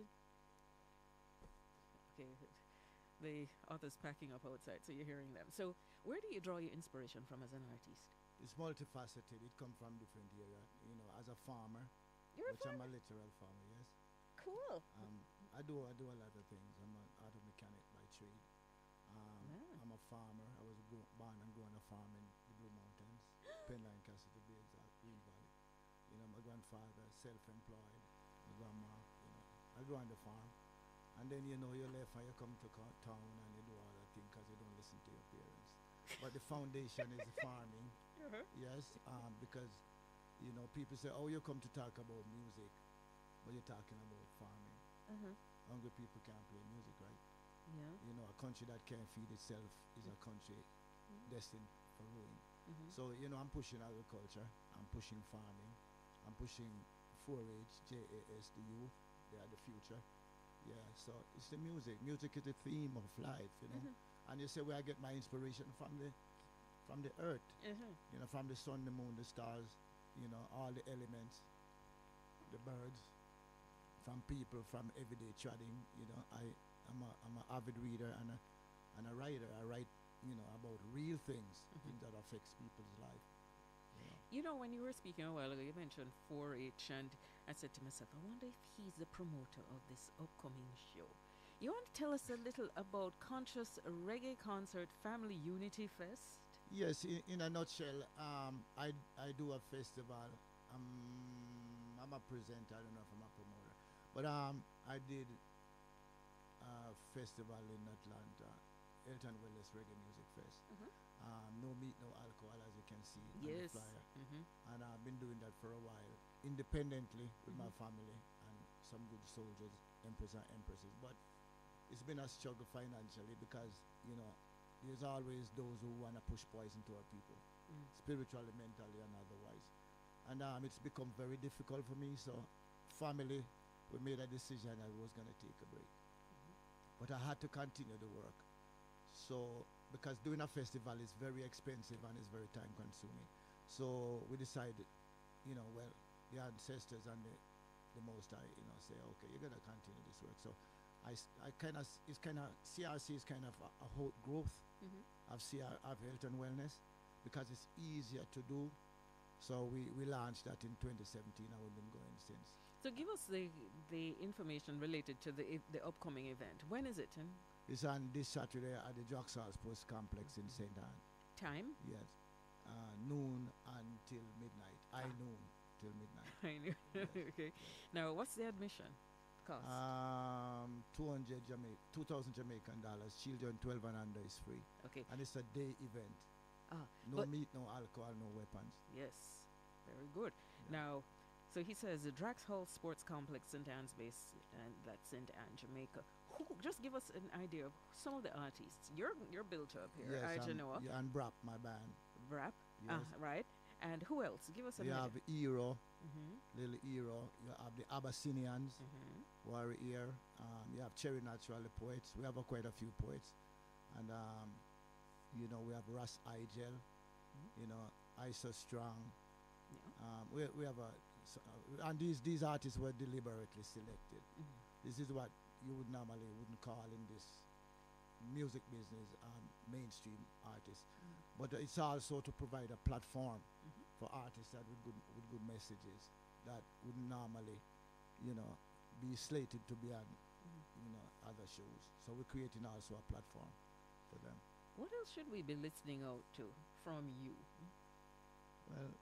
Okay, the author's packing up outside, so you're hearing them. So where do you draw your inspiration from as an artist? It's multifaceted. It comes from different areas. As a farmer, You're a which I'm farmer? a literal farmer, yes. Cool. I do a lot of things. I'm an auto mechanic by trade. Yeah. I'm a farmer. I was born and grew on a farm in the Blue Mountains, Penline, Cassidy Bay, Green Valley. My grandfather, self-employed. My grandma, I grew on the farm. And then, you left and you come to town and you do all that thing because you don't listen to your parents. But the foundation is farming, Uh-huh. yes, because, people say, oh, you come to talk about music, but you're talking about farming. Uh-huh. Hungry people can't play music, right? Yeah. A country that can't feed itself is a country destined for ruin. Mhm. So, I'm pushing agriculture, I'm pushing farming, I'm pushing 4-H, JAS, the youth, they are the future. Yeah, so it's the music. Music is the theme of life. And you say where I get my inspiration from the earth, Uh-huh. from the sun, the moon, the stars, all the elements, the birds, from people, from everyday chatting. I'm an avid reader and a writer. I write, about real things, things that affects people's life. When you were speaking a while ago, you mentioned 4-H, and I said to myself, I wonder if he's the promoter of this upcoming show. You want to tell us a little about Conscious Reggae Concert Family Unity Fest? Yes, in a nutshell, I do a festival. I'm a presenter. I don't know if I'm a promoter, but I did a festival in Atlanta, Elton Wellness Reggae Music Fest. No meat, no alcohol, as you can see on the Yes. flyer. Mm-hmm. And I've been doing that for a while, independently with my family and some good soldiers, emperors and empresses. But it's been a struggle financially because, there's always those who want to push poison to our people, spiritually, mentally, and otherwise. And it's become very difficult for me. So, family, we made a decision that we was going to take a break. But I had to continue the work. So, because doing a festival is very expensive and it's very time consuming. So we decided, the ancestors and the Most High, say, okay, you're going to continue this work. So CRC is kind of a whole growth of health and wellness because it's easier to do. So we launched that in 2017 and we've been going since. So give us the information related to the upcoming event. When is it? And It's on this Saturday at the Joxall Sports Complex in St. Anne. time? Yes. Noon until midnight. High noon till midnight. I know. Okay. Now, what's the admission cost? 2,000 Jamaican dollars. Children 12 and under is free. Okay. And it's a day event. No but- meat, no alcohol, no weapons. Yes. Very good. Yeah. Now, so he says the Draxhall Sports Complex, St. Anne's base, and that's St. Anne, Jamaica. Just give us an idea of some of the artists. You're built up here. Yes, Ija Noah, yeah, and Brap, my band. Brap, Yes. right? And who else? Give us an You idea. have Eero, Mm-hmm. Little Eero. You have the Abyssinians, Mm-hmm. who are here. You have Cherry Natural, the poets. We have quite a few poets. And, we have Russ Igel, Iso Strong. Yeah. We have and these artists were deliberately selected. Mm-hmm. This is what you wouldn't call in this music business mainstream artists. But it's also to provide a platform for artists that with good messages that would normally, be slated to be on, other shows. So we're creating also a platform for them. What else should we be listening out to from you? Well,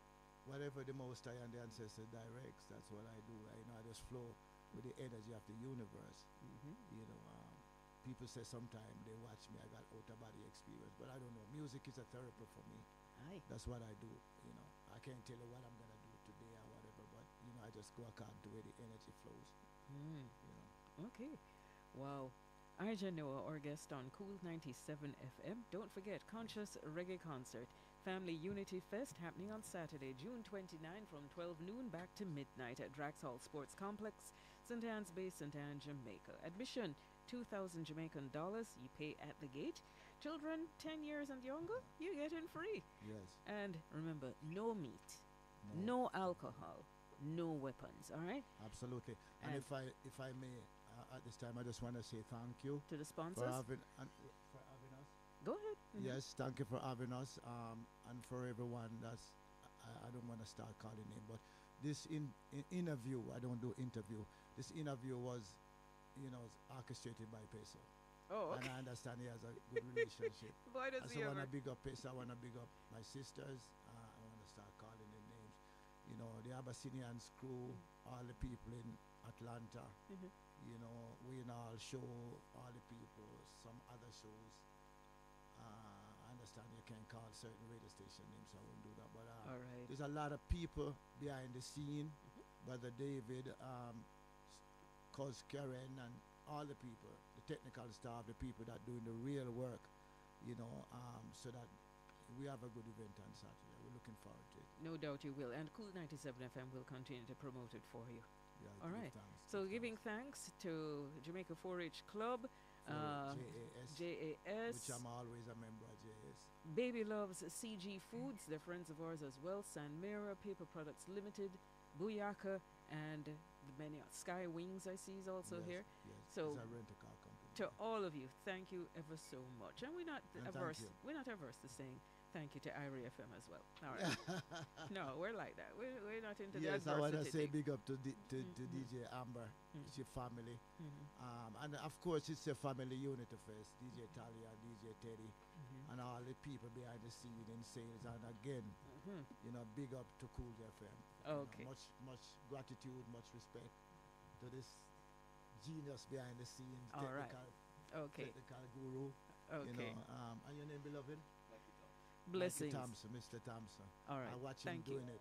whatever the Most High and the Ancestor directs, that's what I do. I just flow with the energy of the universe. People say sometimes they watch me, I got out of body experience, but I don't know. Music is a therapy for me. Aye. That's what I do. I can't tell you what I'm gonna do today or whatever, but I just go according to where the energy flows. Okay. Wow. Arja Noah, our guest on Kool 97 FM. Don't forget, Conscious Reggae Concert, Family Unity Fest happening on Saturday, June 29 from 12 noon back to midnight at Draxhall Sports Complex, St. Anne's Bay, St. Anne, Jamaica. Admission, 2,000 Jamaican dollars. You pay at the gate. Children 10 years and younger, you get in free. Yes. And remember, no meat, no alcohol, no weapons, all right? Absolutely. And if I may, at this time, I just want to say thank you to the for sponsors. having us. Go ahead. Yes, thank you for having us, and for everyone that's, I don't want to start calling name, but this interview, I don't do interview, this interview was, orchestrated by Peso. Oh, okay. And I understand he has a good relationship. Why does he I want ever? to big up Peso, I want to big up my sisters, I want to start calling their names. The Abyssinians crew, all the people in Atlanta, we in all show, all the people, some other shows. I understand you can't call certain radio station names, so I won't do that. But all right. there's a lot of people behind the scene, Brother David, Cuz Karen, and all the people, the technical staff, the people that doing the real work, so that we have a good event on Saturday. We're looking forward to it. No doubt you will. And Kool 97 FM will continue to promote it for you. Yeah, all right. So giving thanks to Jamaica 4-H Club, JAS, which I'm always a member of JAS. Baby Loves CG Foods, they're friends of ours as well. San Mira Paper Products Limited, Booyaka, and the many Sky Wings I see is also here. Yes, so it's a rent-a-car company. To all of you, thank you ever so much. And we're not averse. You. We're not averse to saying thank you to Irie FM as well. All right. No, we're like that. We're not into the adversity. Yes, I want to say big up to DJ Amber, it's your family. And of course, it's a family unit first. DJ Talia, DJ Teddy, and all the people behind the scene in sales. And again, big up to Kool FM. Okay. Much gratitude, much respect to this genius behind the scenes, technical guru. Okay. And your name, beloved? Blessings. Mr. Thompson. All right. I watch him doing it.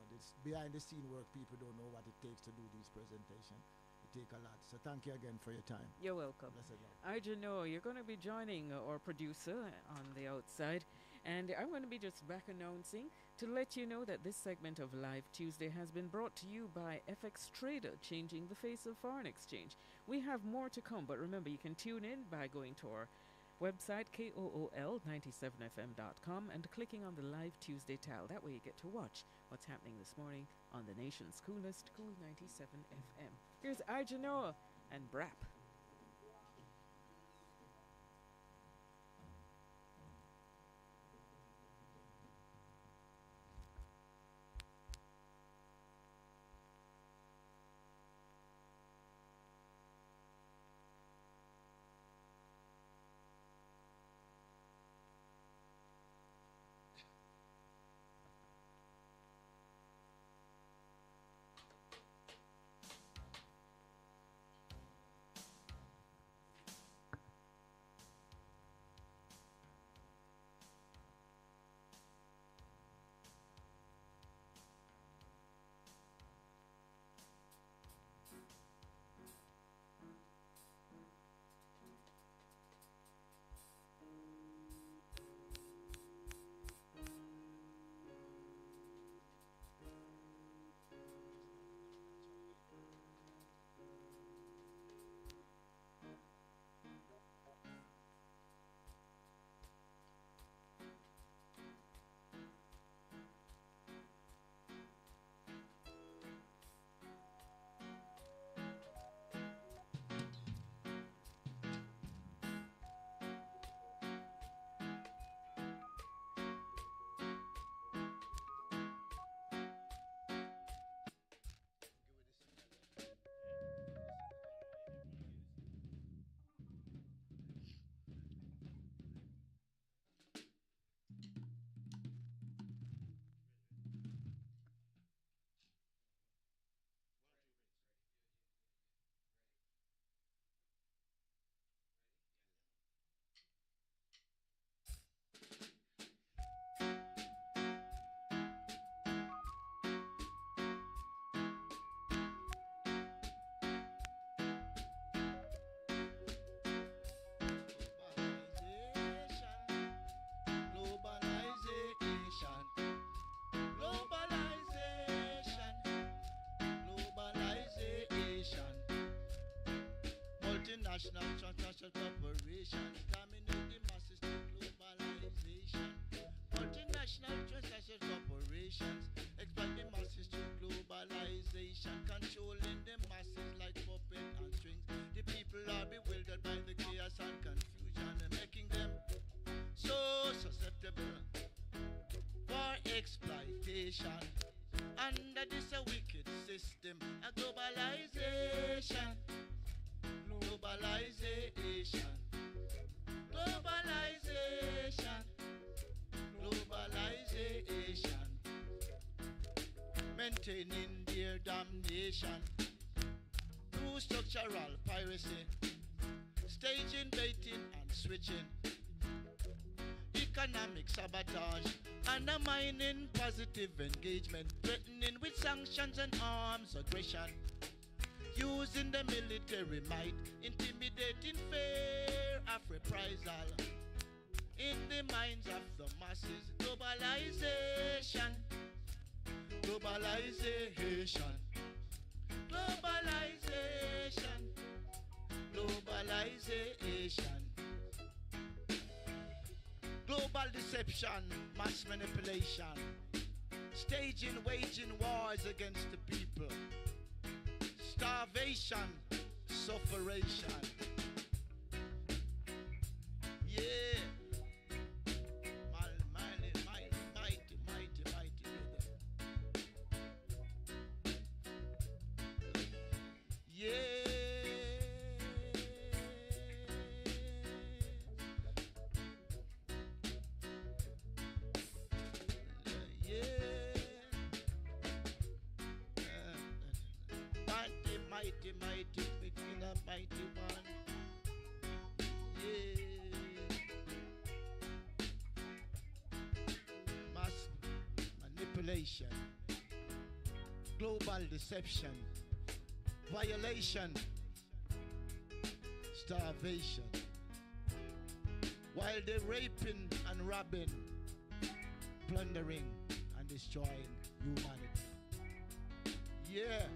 This behind the scene work, people don't know what it takes to do these presentations. It takes a lot. So thank you again for your time. You're welcome. Blessed love. Arja Noah, you're going to be joining our producer on the outside. And I'm going to be just back announcing to let you know that this segment of Live Tuesday has been brought to you by FX Trader, changing the face of foreign exchange. We have more to come, but remember, you can tune in by going to our website, KOOL97fm.com, and clicking on the Live Tuesday tile. That way you get to watch what's happening this morning on the nation's coolest, Kool 97 FM. Here's Arja Noah and Brap. multinational, transnational corporations dominate the masses through globalization. Multinational, transnational corporations exploit the masses through globalization, controlling the masses like puppet and strings. The people are bewildered by the chaos and confusion, and making them so susceptible for exploitation. Under this a wicked system, a globalization, globalization, globalization, globalization, maintaining their damnation through structural piracy, staging, baiting and switching, economic sabotage, undermining positive engagement, threatening with sanctions and arms aggression, using the military might, intimidating fear of reprisal in the minds of the masses. Globalization, globalization, globalization, globalization. Global deception, mass manipulation, staging, waging wars against the people, starvation, sufferation. Yeah. Mighty, mighty, mighty, mighty. Yeah. Mighty, mighty, between a mighty one. Yeah. Mass manipulation, global deception, violation, starvation, while they're raping and robbing, plundering and destroying humanity. Yeah.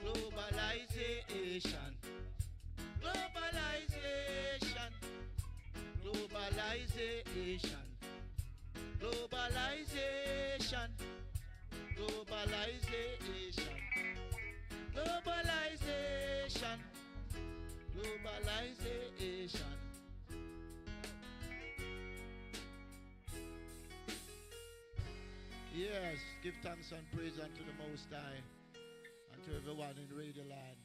Globalization, globalization, globalization, globalization, globalization, globalization, globalization. Yes, give thanks and praise unto the Most High, and to everyone in Radio Land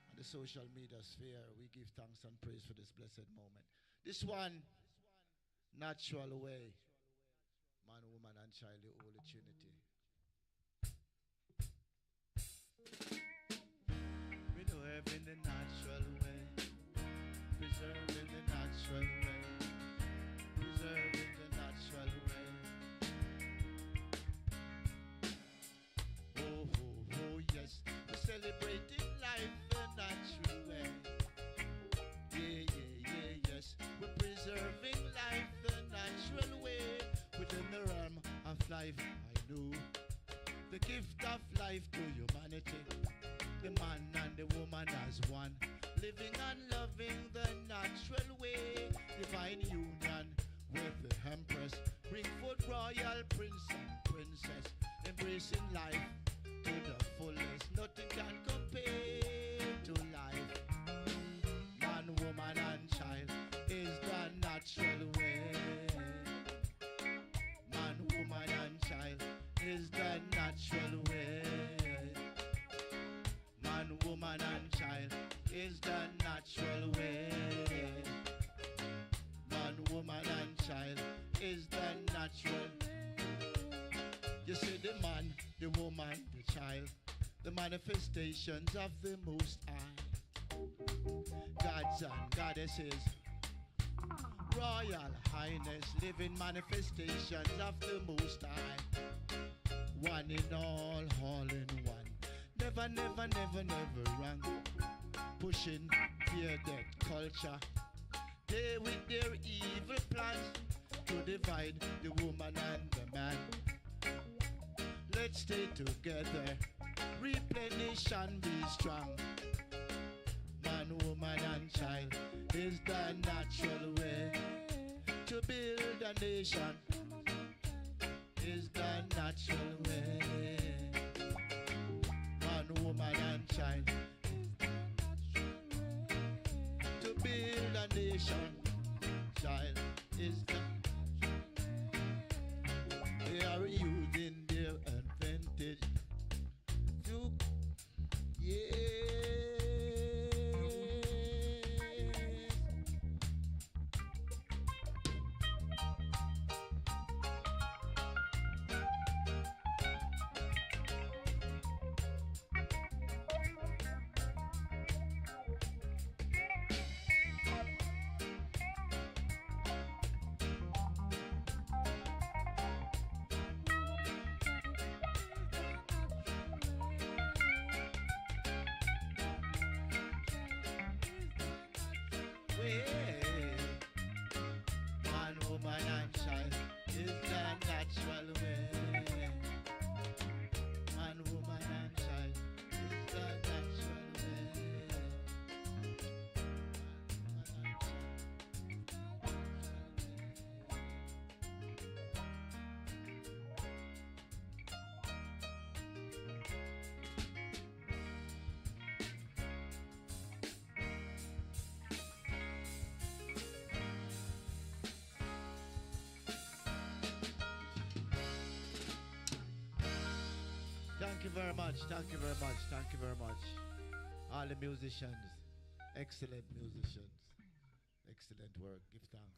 and the social media sphere. We give thanks and praise for this blessed moment. This one, natural way. Man, woman, and child, the Holy Trinity. We know in the natural way, preserving the natural way, preserving the natural way. Oh, oh, oh, yes, we're celebrating life the natural way. Yeah, yeah, yeah, yes, we're preserving life the natural way. Within the realm of life, I know the gift of life to humanity. The man and the woman as one, living and loving the natural way. Divine union with the Empress, bring forth royal prince and princess, embracing life to the fullest. Nothing can compare to life. Man, woman, and child is the natural way. Man, woman, and child is the natural way. Man, woman, and child is the natural way. Man, woman, and child is the natural. You see the man, the woman, the child, the manifestations of the Most High. Gods and goddesses, Royal Highness, living manifestations of the Most High. One in all in one. Never, never, never, never wrong. Pushing fear, death, culture. They with their evil plans to divide the woman and the man. Let's stay together, replenish and be strong. Man, woman and child is the natural way to build a nation. Is the natural way. Man, woman and child to build a nation. Child is the. They are using their advantage to, yeah. Man, woman, and child is the natural way. Man, woman, and child is the natural way. Thank you very much, thank you very much, thank you very much. All the musicians, excellent musicians, excellent work, give thanks.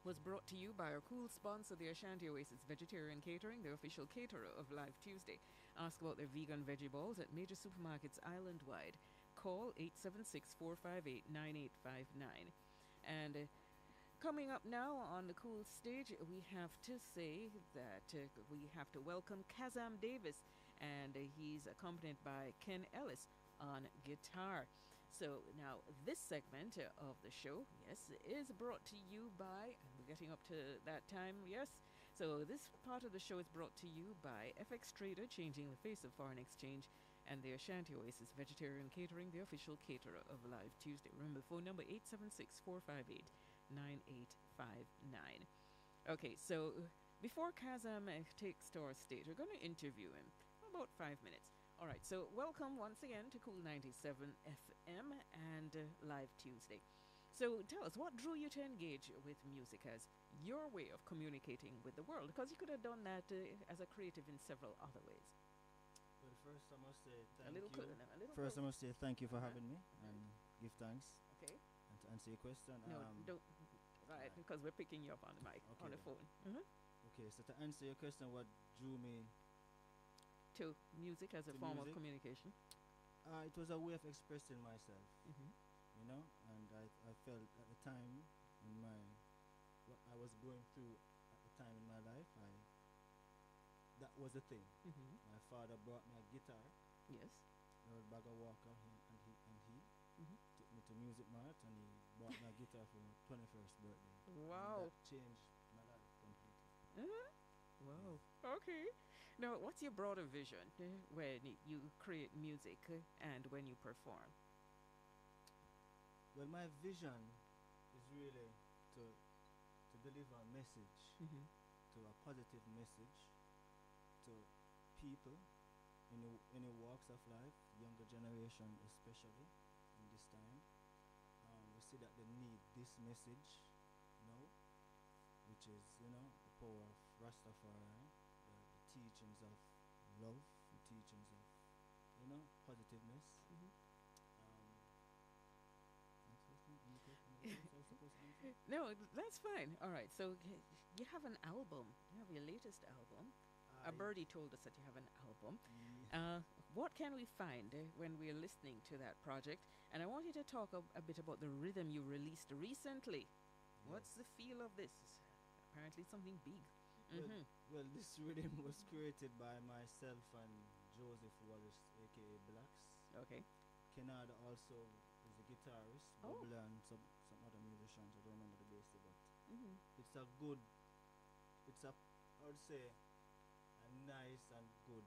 Was brought to you by our cool sponsor, the Ashanti Oasis Vegetarian Catering, the official caterer of Live Tuesday. Ask about their vegan veggie balls at major supermarkets island-wide. Call 876-458-9859. And coming up now on the cool stage, we have to say that we have to welcome Kazam Davis, and he's accompanied by Ken Ellis on guitar. So now this segment of the show, yes, is brought to you by, and we're getting up to that time, yes. So this part of the show is brought to you by FX Trader, changing the face of foreign exchange, and the Ashanti Oasis Vegetarian Catering, the official caterer of Live Tuesday. Remember the phone number 876-458-9859. Okay, so before Kazam takes to our stage, we're going to interview him for about 5 minutes. All right, so welcome once again to Cool 97 FM and Live Tuesday. So tell us, what drew you to engage with music as your way of communicating with the world? Because you could have done that as a creative in several other ways. Well, first I must say thank I must say thank you for having me and give thanks. Okay. And to answer your question, No, don't. Right, because we're picking you up on the mic, on the phone. Okay, so to answer your question, what drew me to music as a form of communication? It was a way of expressing myself, you know, and I felt at the time in what I was going through at the time in my life, that was the thing. My father brought me a guitar. Yes. Lord Bagger Walker, and he took me to Music Mart, and he bought me a guitar for my 21st birthday. Wow. And that changed my life completely. Wow. Okay. Now, what's your broader vision when you create music and when you perform? Well, my vision is really to deliver a message, to a positive message to people in any walks of life, younger generation especially in this time. We see that they need this message now, which is, you know, the power of Rastafari, the teachings of love, the teachings of, you know, positiveness. No, that's fine. All right, so you have an album. You have your latest album. A birdie told us that you have an album. What can we find when we're listening to that project? And I want you to talk a bit about the rhythm you released recently. Yes. What's the feel of this? Apparently something big. Well, this rhythm was created by myself and Joseph Wallace, aka Blacks. Okay. Kennard also is a guitarist, Bubble and some other musicians. I don't remember the bass, but it's a good it's a, I would say, a nice and good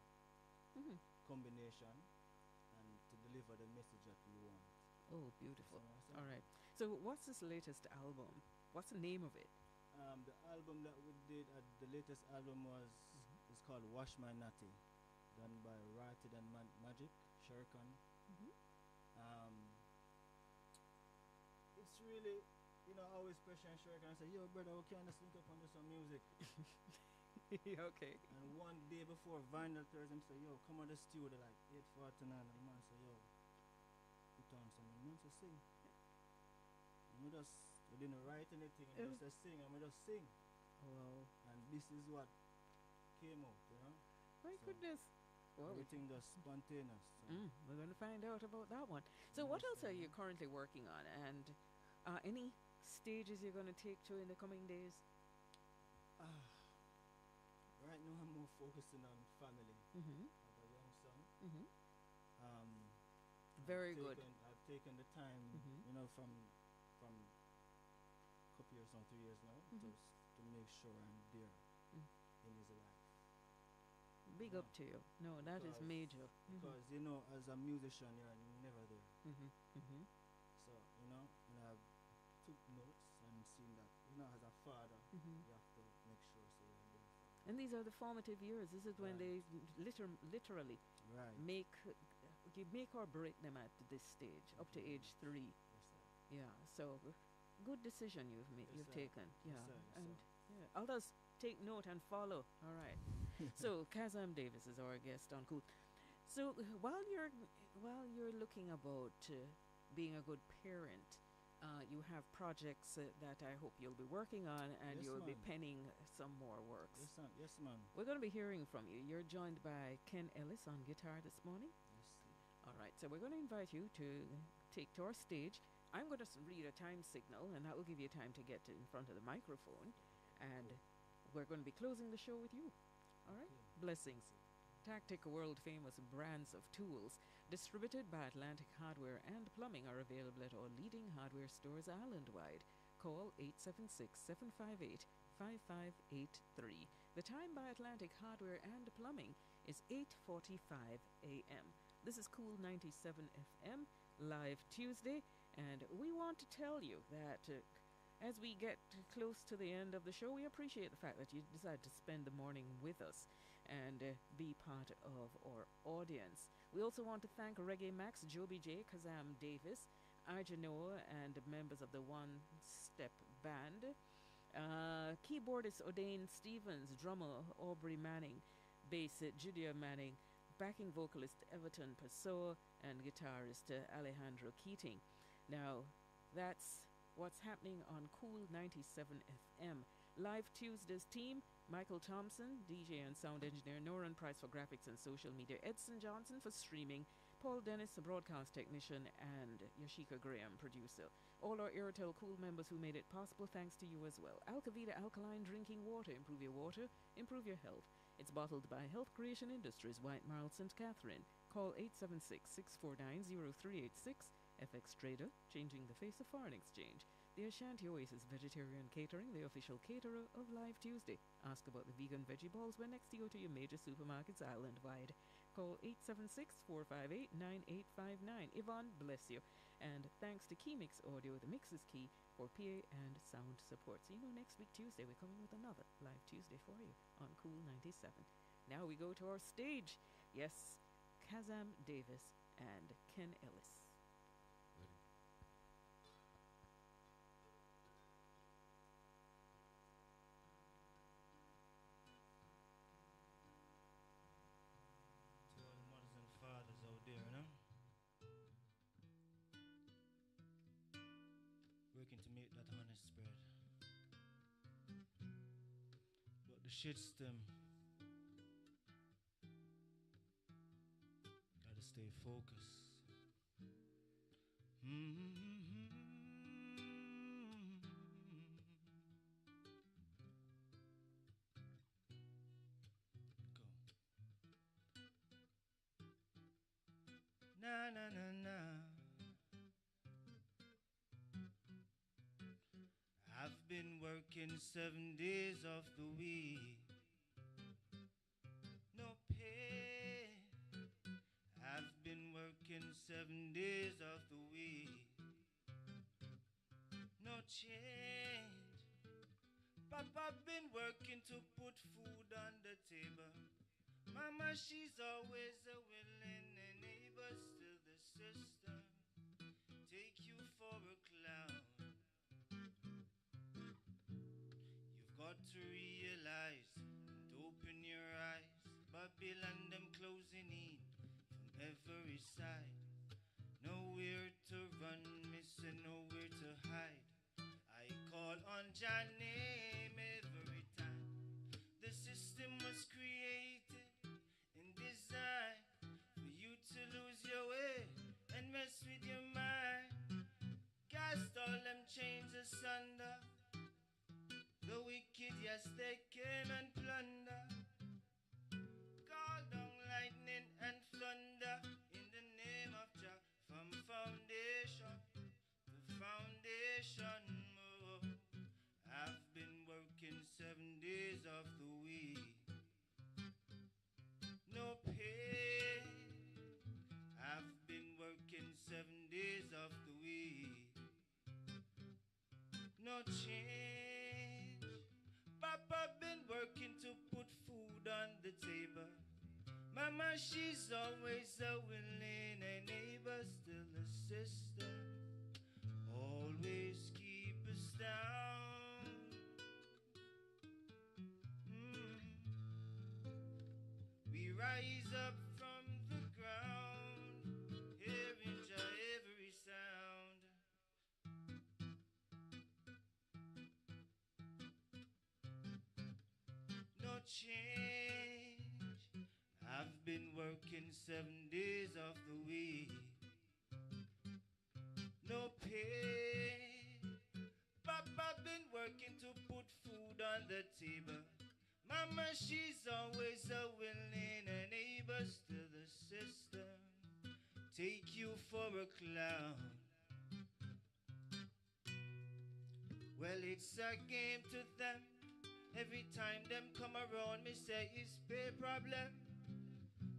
Mhm. combination, and to deliver the message that we want. Oh, beautiful. So, All right. So, what's this latest album? What's the name of it? The album that we did, the latest album was is called Wash My Natty, done by Ratted and Magic, Sherkan. Mhm. Um, it's really, you know, I always pressure Sherkan and say, yo, brother, we can't just link up and do some music. Okay. And one day before Vinyl Thursday, him say, yo, come on the studio like 8:49, and the man say, yo, put on some music to sing. And we didn't write anything, and we just sing, and we just sing. Wow. And this is what came out, you know. My So, goodness. Well, everything just spontaneous. So. we're going to find out about that one. So, what Yes, else are you currently working on? And any stages you're going to take to in the coming days? Right now, I'm more focusing on family. Mm-hmm. I have a young son. Mm-hmm. Um, Very good. I've taken the time, Mhm. you know, from a couple years now, 3 years now, Mhm. to make sure I'm there Mm. in his life. Big Yeah. up to you. No, that is Because- major. Because you know, as a musician, you're never there. Mm-hmm. Mm-hmm. So you know, and I've took notes and seen that, you know, as a father, Mm-hmm. you have to make sure so you're there for him. And these are the formative years. This is when Right. they literally Right. you make or break them at this stage, up to Mhm. age 3. Yes, sir. Yeah. So, good decision you've made. Yes, You've sir. taken. Yeah. Yes, sir. Yes, And sir. yeah, others take note and follow. All right. So Kazam Davis is our guest on KOOL. So while you're looking about being a good parent, you have projects that I hope you'll be working on, and Yes, you'll be ma'am. penning some more works. Yes, sir. Yes, ma'am. We're going to be hearing from you. You're joined by Ken Ellis on guitar this morning. Yes, sir. All right, so we're going to invite you to take to our stage. I'm going to read a time signal, and that will give you time to get in front of the microphone. And we're going to be closing the show with you. All right? Okay. Blessings. Tactic world famous brands of tools distributed by Atlantic Hardware and Plumbing are available at all leading hardware stores island-wide. Call 876-758-5583. The time by Atlantic Hardware and Plumbing is 8:45 a.m. This is KOOL 97 FM, live Tuesday, and we want to tell you that as we get close to the end of the show, we appreciate the fact that you decided to spend the morning with us and be part of our audience. We also want to thank Reggae Maxx, Joby J, Kazam Davis, Arjanoa, and members of the One Step Band. Keyboardist O'Dane Stevens, drummer Aubrey Manning, bass Julia Manning, backing vocalist Everton Pessoa, and guitarist Alejandro Keating. Now, that's what's happening on KOOL 97 FM. Live Tuesdays team, Michael Thompson, DJ and sound engineer, Noran Price for graphics and social media, Edson Johnson for streaming, Paul Dennis, the broadcast technician, and Yashika Graham, producer. All our Airtel KOOL members who made it possible, thanks to you as well. Alkavida Alkaline drinking water. Improve your water, improve your health. It's bottled by Health Creation Industries, White Marl, St. Catherine. Call 876-649-0386. FX Trader, changing the face of foreign exchange. The Ashanti Oasis Vegetarian Catering, the official caterer of Live Tuesday. Ask about the vegan veggie balls when next you go to your major supermarkets island-wide. Call 876-458-9859. Yvonne, bless you. And thanks to Keymix Audio, the mix is key for PA and sound support. So you know next week Tuesday we're coming with another Live Tuesday for you on KOOL 97. Now we go to our stage. Yes, Kazam Davis and Ken Ellis. To all the mothers and fathers out there, you know, working to make that honest spread. But the shit stem gotta stay focused. Go. Na na na na. I've been working working 7 days of the week. No pay. I've been working 7 days of the week. No change. Papa been working to put food on the table. Mama, she's always a willing neighbor, still the sister. Take you for a clown. You've got to realize and open your eyes. Babylon them closing in from every side. Nowhere to run, missing nowhere to hide. I call on Jah name every time. The system was created and designed for you to lose your way and mess with your mind. Cast all them chains asunder. The wicked, yes, they came and plunder. Call down lightning and thunder in the name of Jah. From foundation to foundation, oh, I've been working 7 days of the week. No pay. I've been working 7 days of the week. No change. Papa been working to put food on the table. Mama, she's always a willing a neighbor, still a sister. Always keep us down. We rise up from the ground, hearing Jah every sound. No change. I've been working 7 days of the week. No pay. Papa been working to put food on the table. Mama, she's always a willing a neighbor, still the sister. Take you for a clown. Well, it's a game to them. Every time them come around, me say it's pay problem.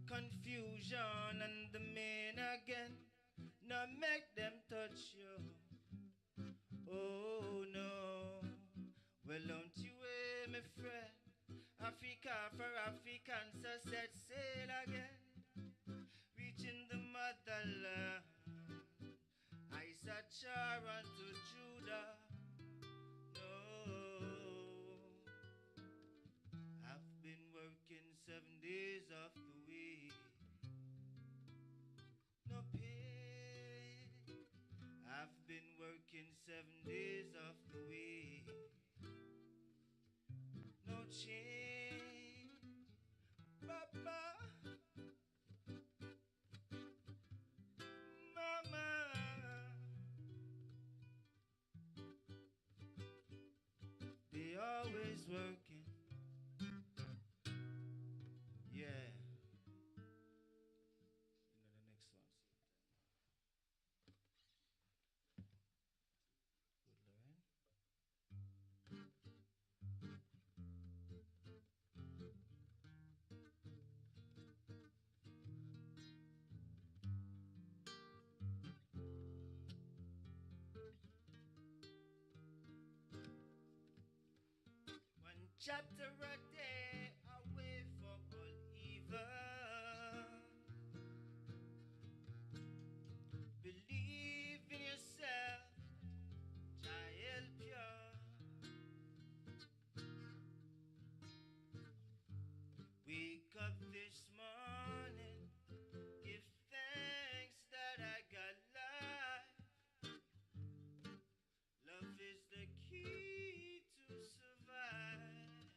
Confusion and the main again. Now make them touch you. Oh no. Well, don't you hear me, friend? Africa for Africans, so set sail again. Reaching the motherland. I said Sharon to Judah. No. I've been working 7 days of the week. No pay. I've been working 7 days of the week. No change. Papa, Mama, they always working. Yeah. You know the next one. Good, Lorraine. One chapter a day away from all evil. Believe in yourself, Jah help you. Wake up this morning, give thanks that I got life. Love is the key to survive.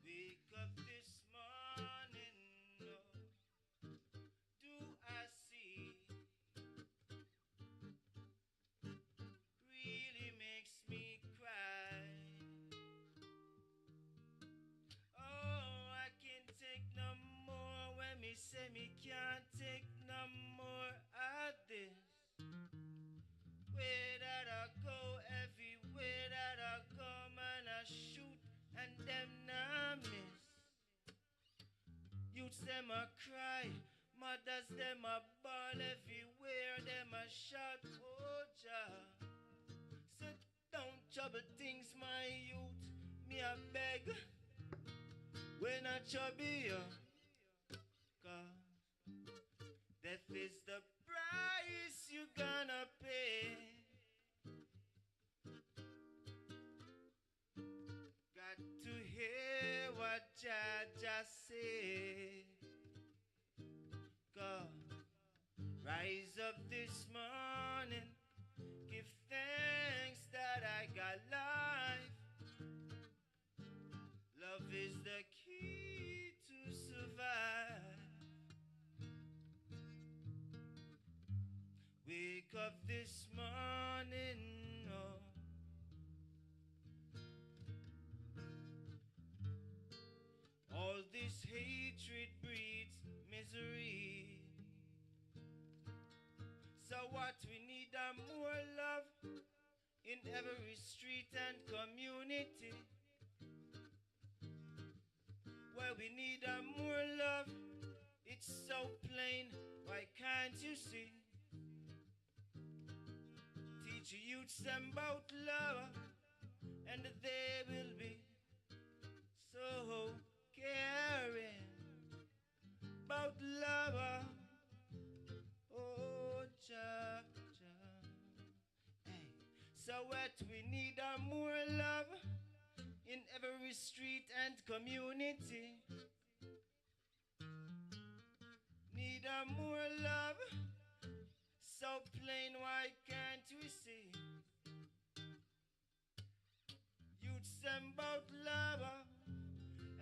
Wake up this morning, oh, do I see? Really makes me cry. Oh, I can't take no more when me say me can't take no more of this. Where that I go? Youths them a cry, mothers them a ball everywhere, them a shout, oh Jah. So don't trouble things, my youth, me a beg. When I chubby you, 'cause death is the price you gonna pay. Got to hear what Jah say. God, rise up this morning, give thanks that I got life. Love is the key to survive. Wake up this morning, oh. All this hatred breeds misery. So what we need are more love in every street and community. Where we need are more love, it's so plain, why can't you see? Teach your youths about love, and they will be so caring about love. Oh, Jah, Jah. Hey. So what we need are more love in every street and community. Need a more love, so plain, why can't we see? Youths about love,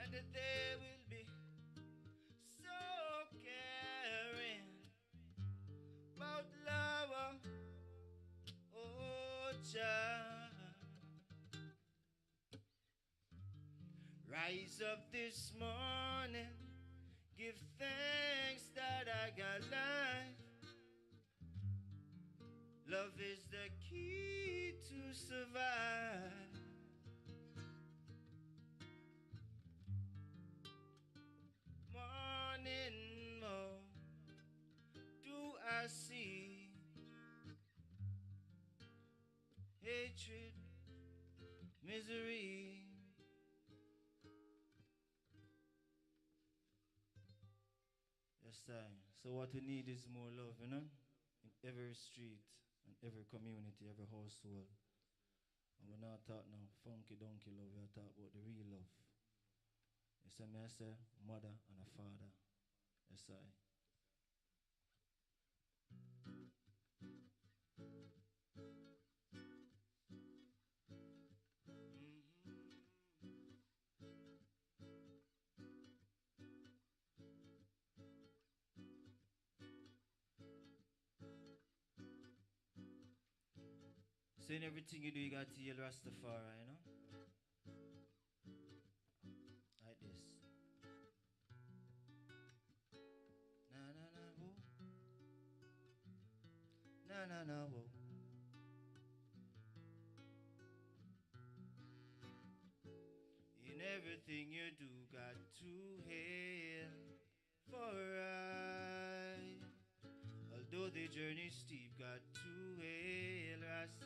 and they will be so caring about love. Oh, Jah. Rise up this morning, give thanks that I got life. Love is the key to survive. Morning more, do I see hatred, misery? Yes, sir. So what we need is more love, you know, in every street and every community, every household. And we're not talking now funky donkey love, we're talking about the real love. Yes, sir, I say mother and a father. Yes, sir. So in everything you do, you got to yell Rastafari, you know? Like this. Na na na woo. Na na na woo. In everything you do, got to hail for right. Although the journey's steep, got to hail Rastafari.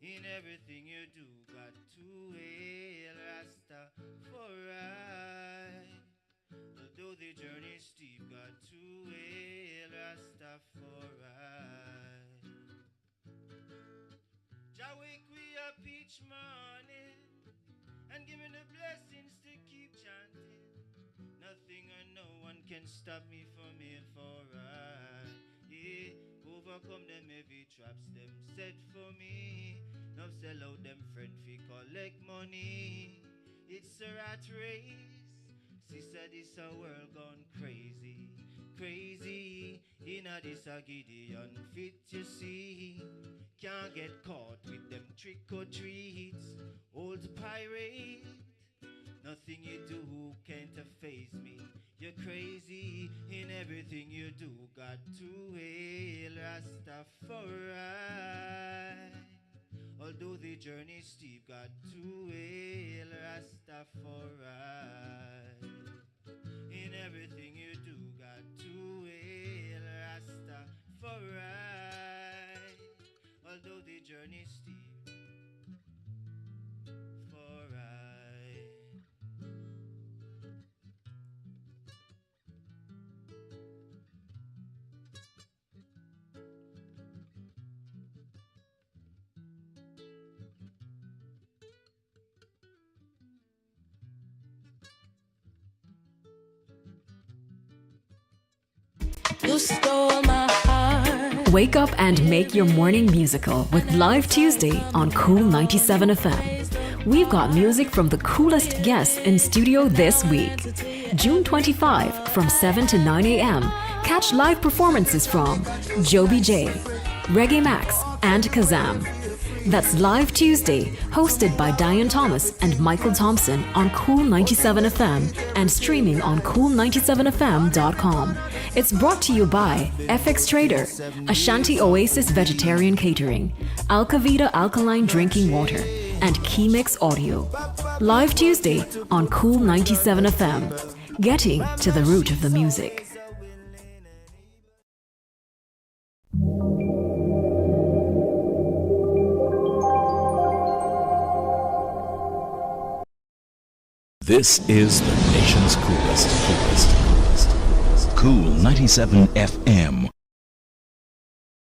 In everything you do, got to hail Rastafari. Although the journey's steep, got to hail Rastafari. Jah wake we up each morning and give me the blessings to keep chanting. Nothing or no one can stop me from it for right. Yeah, overcome them heavy traps them set for me. Now sell out them friend fi collect money. It's a rat race. Sister, this a world gone crazy, crazy. Inna this a Gideon fit you see. Can't get caught with them trick or treats. Old pirate. Nothing you do can't faze me. You're crazy in everything you do. Got to hail Rastafari. Although Although the journey steep, got to hail Rastafari. In everything you do, got to hail Rastafari. Although the journey steep, for I. You stole my heart. Wake up and make your morning musical with Live Tuesday on KOOL 97 FM. We've got music from the coolest guests in studio this week. June 25 from 7 to 9 a.m. Catch live performances from Joby J, Reggae Maxx, and Kazam. That's Live Tuesday, hosted by Dianne Thomas and Michael Thompson on KOOL 97 FM and streaming on kool97fm.com. It's brought to you by FX Trader, Ashanti Oasis Vegetarian Catering, Alkavida Alkaline Drinking Water, and Keymix Audio. Live Tuesday on KOOL 97 FM, getting to the root of the music. This is the nation's coolest. KOOL 97 FM.